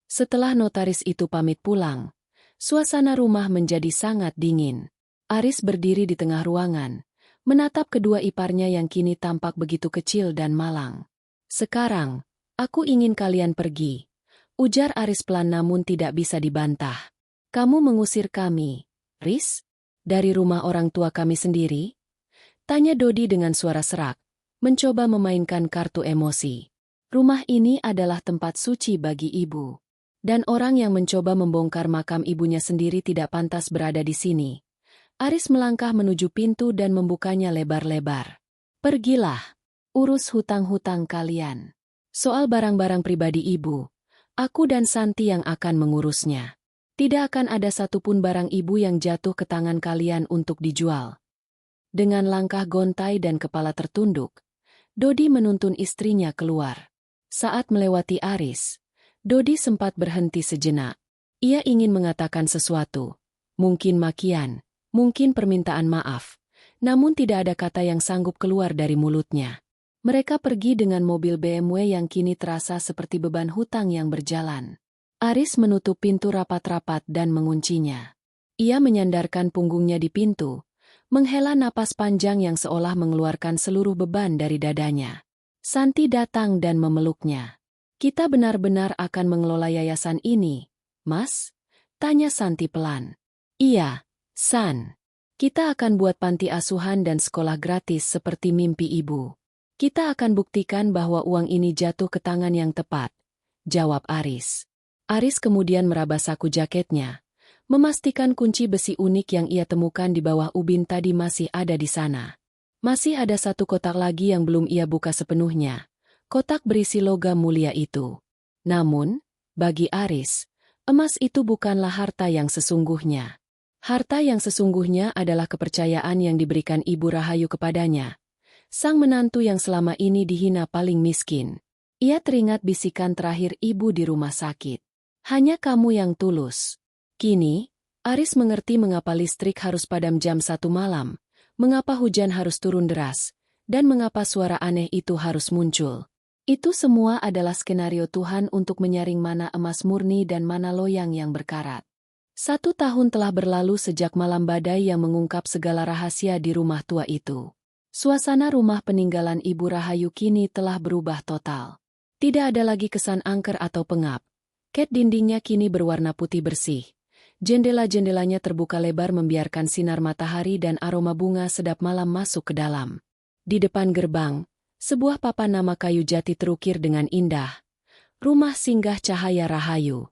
Setelah notaris itu pamit pulang, Suasana rumah menjadi sangat dingin. Aris berdiri di tengah ruangan, menatap kedua iparnya yang kini tampak begitu kecil dan malang. "Sekarang, aku ingin kalian pergi," ujar Aris pelan namun tidak bisa dibantah. "Kamu mengusir kami, Riz? Dari rumah orang tua kami sendiri?" tanya Dodi dengan suara serak, mencoba memainkan kartu emosi. "Rumah ini adalah tempat suci bagi ibu. Dan orang yang mencoba membongkar makam ibunya sendiri tidak pantas berada di sini." Aris melangkah menuju pintu dan membukanya lebar-lebar. "Pergilah. Urus hutang-hutang kalian. Soal barang-barang pribadi ibu, aku dan Santi yang akan mengurusnya. Tidak akan ada satupun barang ibu yang jatuh ke tangan kalian untuk dijual." Dengan langkah gontai dan kepala tertunduk, Dodi menuntun istrinya keluar. Saat melewati Aris, Dodi sempat berhenti sejenak. Ia ingin mengatakan sesuatu. Mungkin makian, mungkin permintaan maaf. Namun tidak ada kata yang sanggup keluar dari mulutnya. Mereka pergi dengan mobil BMW yang kini terasa seperti beban hutang yang berjalan. Aris menutup pintu rapat-rapat dan menguncinya. Ia menyandarkan punggungnya di pintu, menghela napas panjang yang seolah mengeluarkan seluruh beban dari dadanya. Santi datang dan memeluknya. "Kita benar-benar akan mengelola yayasan ini, Mas?" tanya Santi pelan. "Iya, San. Kita akan buat panti asuhan dan sekolah gratis seperti mimpi ibu. Kita akan buktikan bahwa uang ini jatuh ke tangan yang tepat," jawab Aris. Aris kemudian meraba saku jaketnya, memastikan kunci besi unik yang ia temukan di bawah ubin tadi masih ada di sana. Masih ada satu kotak lagi yang belum ia buka sepenuhnya. Kotak berisi logam mulia itu. Namun, bagi Aris, emas itu bukanlah harta yang sesungguhnya. Harta yang sesungguhnya adalah kepercayaan yang diberikan Ibu Rahayu kepadanya. Sang menantu yang selama ini dihina paling miskin. Ia teringat bisikan terakhir ibu di rumah sakit. "Hanya kamu yang tulus." Kini, Aris mengerti mengapa listrik harus padam jam 1 malam, mengapa hujan harus turun deras, dan mengapa suara aneh itu harus muncul. Itu semua adalah skenario Tuhan untuk menyaring mana emas murni dan mana loyang yang berkarat. 1 tahun telah berlalu sejak malam badai yang mengungkap segala rahasia di rumah tua itu. Suasana rumah peninggalan Ibu Rahayu kini telah berubah total. Tidak ada lagi kesan angker atau pengap. Cat dindingnya kini berwarna putih bersih. Jendela-jendelanya terbuka lebar membiarkan sinar matahari dan aroma bunga sedap malam masuk ke dalam. Di depan gerbang, sebuah papan nama kayu jati terukir dengan indah. "Rumah Singgah Cahaya Rahayu."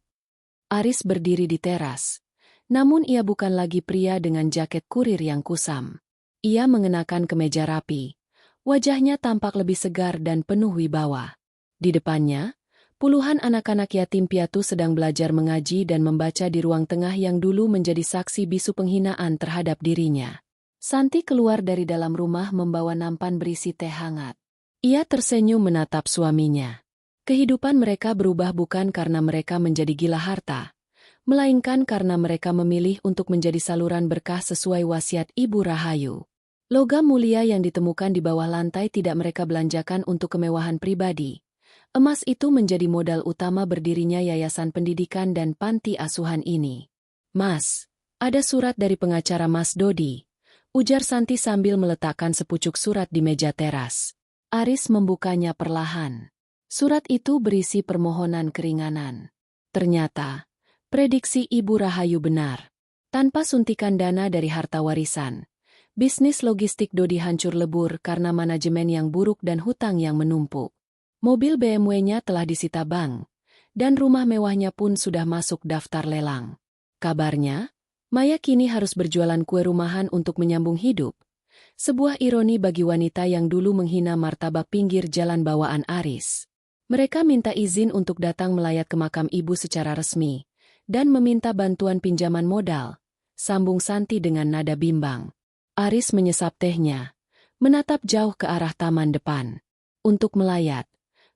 Aris berdiri di teras. Namun ia bukan lagi pria dengan jaket kurir yang kusam. Ia mengenakan kemeja rapi. Wajahnya tampak lebih segar dan penuh wibawa. Di depannya, puluhan anak-anak yatim piatu sedang belajar mengaji dan membaca di ruang tengah yang dulu menjadi saksi bisu penghinaan terhadap dirinya. Santi keluar dari dalam rumah membawa nampan berisi teh hangat. Ia tersenyum menatap suaminya. Kehidupan mereka berubah bukan karena mereka menjadi gila harta, melainkan karena mereka memilih untuk menjadi saluran berkah sesuai wasiat Ibu Rahayu. Logam mulia yang ditemukan di bawah lantai tidak mereka belanjakan untuk kemewahan pribadi. Emas itu menjadi modal utama berdirinya yayasan pendidikan dan panti asuhan ini. "Mas, ada surat dari pengacara Mas Dodi," ujar Santi sambil meletakkan sepucuk surat di meja teras. Aris membukanya perlahan. Surat itu berisi permohonan keringanan. Ternyata, prediksi Ibu Rahayu benar. Tanpa suntikan dana dari harta warisan, bisnis logistik Dodi hancur lebur karena manajemen yang buruk dan hutang yang menumpuk. Mobil BMW-nya telah disita bank, dan rumah mewahnya pun sudah masuk daftar lelang. Kabarnya, Maya kini harus berjualan kue rumahan untuk menyambung hidup. Sebuah ironi bagi wanita yang dulu menghina martabak pinggir jalan bawaan Aris. Mereka minta izin untuk datang melayat ke makam ibu secara resmi, dan meminta bantuan pinjaman modal, sambung Santi dengan nada bimbang. Aris menyesap tehnya, menatap jauh ke arah taman depan. "Untuk melayat,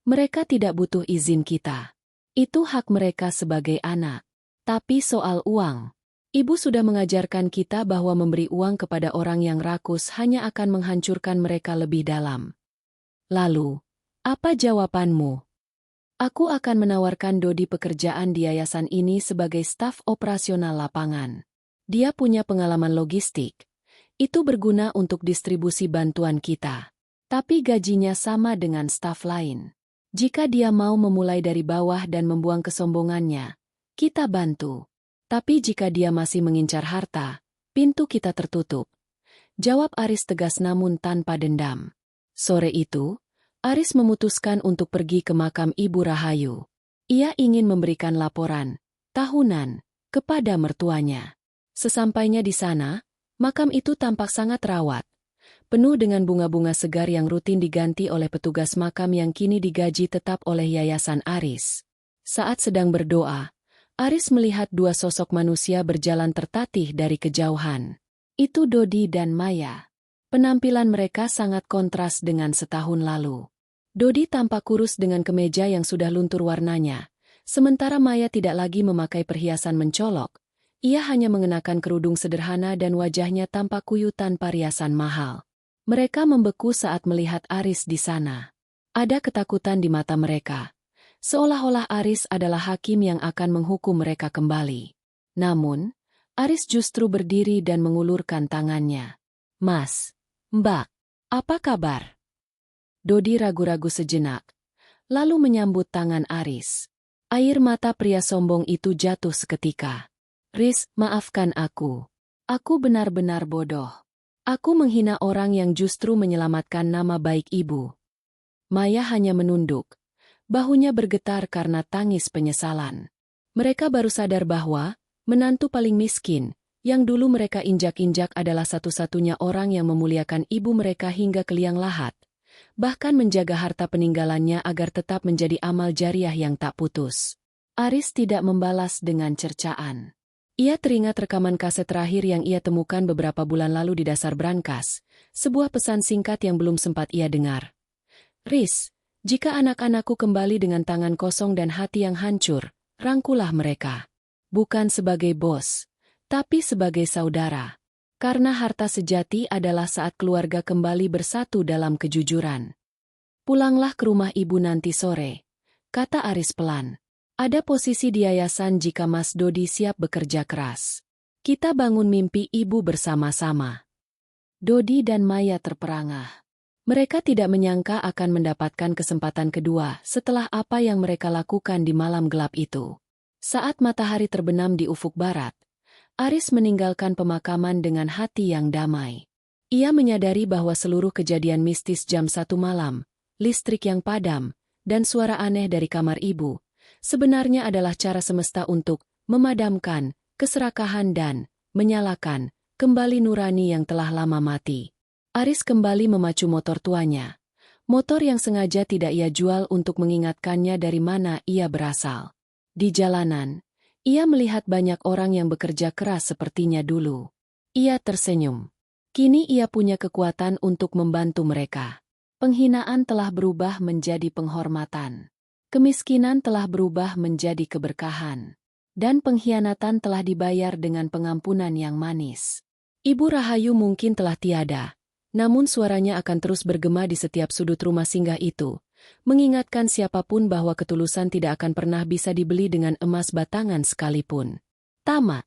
mereka tidak butuh izin kita. Itu hak mereka sebagai anak. Tapi soal uang, Ibu sudah mengajarkan kita bahwa memberi uang kepada orang yang rakus hanya akan menghancurkan mereka lebih dalam. Lalu, apa jawabanmu?" Aku akan menawarkan Dodi pekerjaan di yayasan ini sebagai staf operasional lapangan. Dia punya pengalaman logistik. Itu berguna untuk distribusi bantuan kita. Tapi gajinya sama dengan staf lain. Jika dia mau memulai dari bawah dan membuang kesombongannya, kita bantu. Tapi jika dia masih mengincar harta, pintu kita tertutup. Jawab Aris tegas namun tanpa dendam. Sore itu, Aris memutuskan untuk pergi ke makam Ibu Rahayu. Ia ingin memberikan laporan tahunan kepada mertuanya. Sesampainya di sana, makam itu tampak sangat rawat, penuh dengan bunga-bunga segar yang rutin diganti oleh petugas makam yang kini digaji tetap oleh Yayasan Aris. Saat sedang berdoa, Aris melihat dua sosok manusia berjalan tertatih dari kejauhan. Itu Dodi dan Maya. Penampilan mereka sangat kontras dengan setahun lalu. Dodi tampak kurus dengan kemeja yang sudah luntur warnanya, sementara Maya tidak lagi memakai perhiasan mencolok. Ia hanya mengenakan kerudung sederhana dan wajahnya tampak kuyu tanpa riasan mahal. Mereka membeku saat melihat Aris di sana. Ada ketakutan di mata mereka, seolah-olah Aris adalah hakim yang akan menghukum mereka kembali. Namun, Aris justru berdiri dan mengulurkan tangannya. "Mas, Mbak, apa kabar?" Dodi ragu-ragu sejenak, lalu menyambut tangan Aris. Air mata pria sombong itu jatuh seketika. "Riz, maafkan aku. Aku benar-benar bodoh. Aku menghina orang yang justru menyelamatkan nama baik ibu." Maya hanya menunduk. Bahunya bergetar karena tangis penyesalan. Mereka baru sadar bahwa menantu paling miskin, yang dulu mereka injak-injak adalah satu-satunya orang yang memuliakan ibu mereka hingga ke liang lahat. Bahkan menjaga harta peninggalannya agar tetap menjadi amal jariah yang tak putus. Aris tidak membalas dengan cercaan. Ia teringat rekaman kaset terakhir yang ia temukan beberapa bulan lalu di dasar brankas, sebuah pesan singkat yang belum sempat ia dengar. "Riz, jika anak-anakku kembali dengan tangan kosong dan hati yang hancur, rangkulah mereka. Bukan sebagai bos, tapi sebagai saudara. Karena harta sejati adalah saat keluarga kembali bersatu dalam kejujuran." "Pulanglah ke rumah ibu nanti sore," kata Aris pelan. "Ada posisi di yayasan jika Mas Dodi siap bekerja keras. Kita bangun mimpi ibu bersama-sama." Dodi dan Maya terperangah. Mereka tidak menyangka akan mendapatkan kesempatan kedua setelah apa yang mereka lakukan di malam gelap itu. Saat matahari terbenam di ufuk barat, Aris meninggalkan pemakaman dengan hati yang damai. Ia menyadari bahwa seluruh kejadian mistis jam 1 malam, listrik yang padam, dan suara aneh dari kamar ibu, sebenarnya adalah cara semesta untuk memadamkan keserakahan dan menyalakan kembali nurani yang telah lama mati. Aris kembali memacu motor tuanya, motor yang sengaja tidak ia jual untuk mengingatkannya dari mana ia berasal. Di jalanan, ia melihat banyak orang yang bekerja keras sepertinya dulu. Ia tersenyum. Kini ia punya kekuatan untuk membantu mereka. Penghinaan telah berubah menjadi penghormatan. Kemiskinan telah berubah menjadi keberkahan. Dan pengkhianatan telah dibayar dengan pengampunan yang manis. Ibu Rahayu mungkin telah tiada, namun suaranya akan terus bergema di setiap sudut rumah singgah itu, mengingatkan siapapun bahwa ketulusan tidak akan pernah bisa dibeli dengan emas batangan sekalipun. Tamat.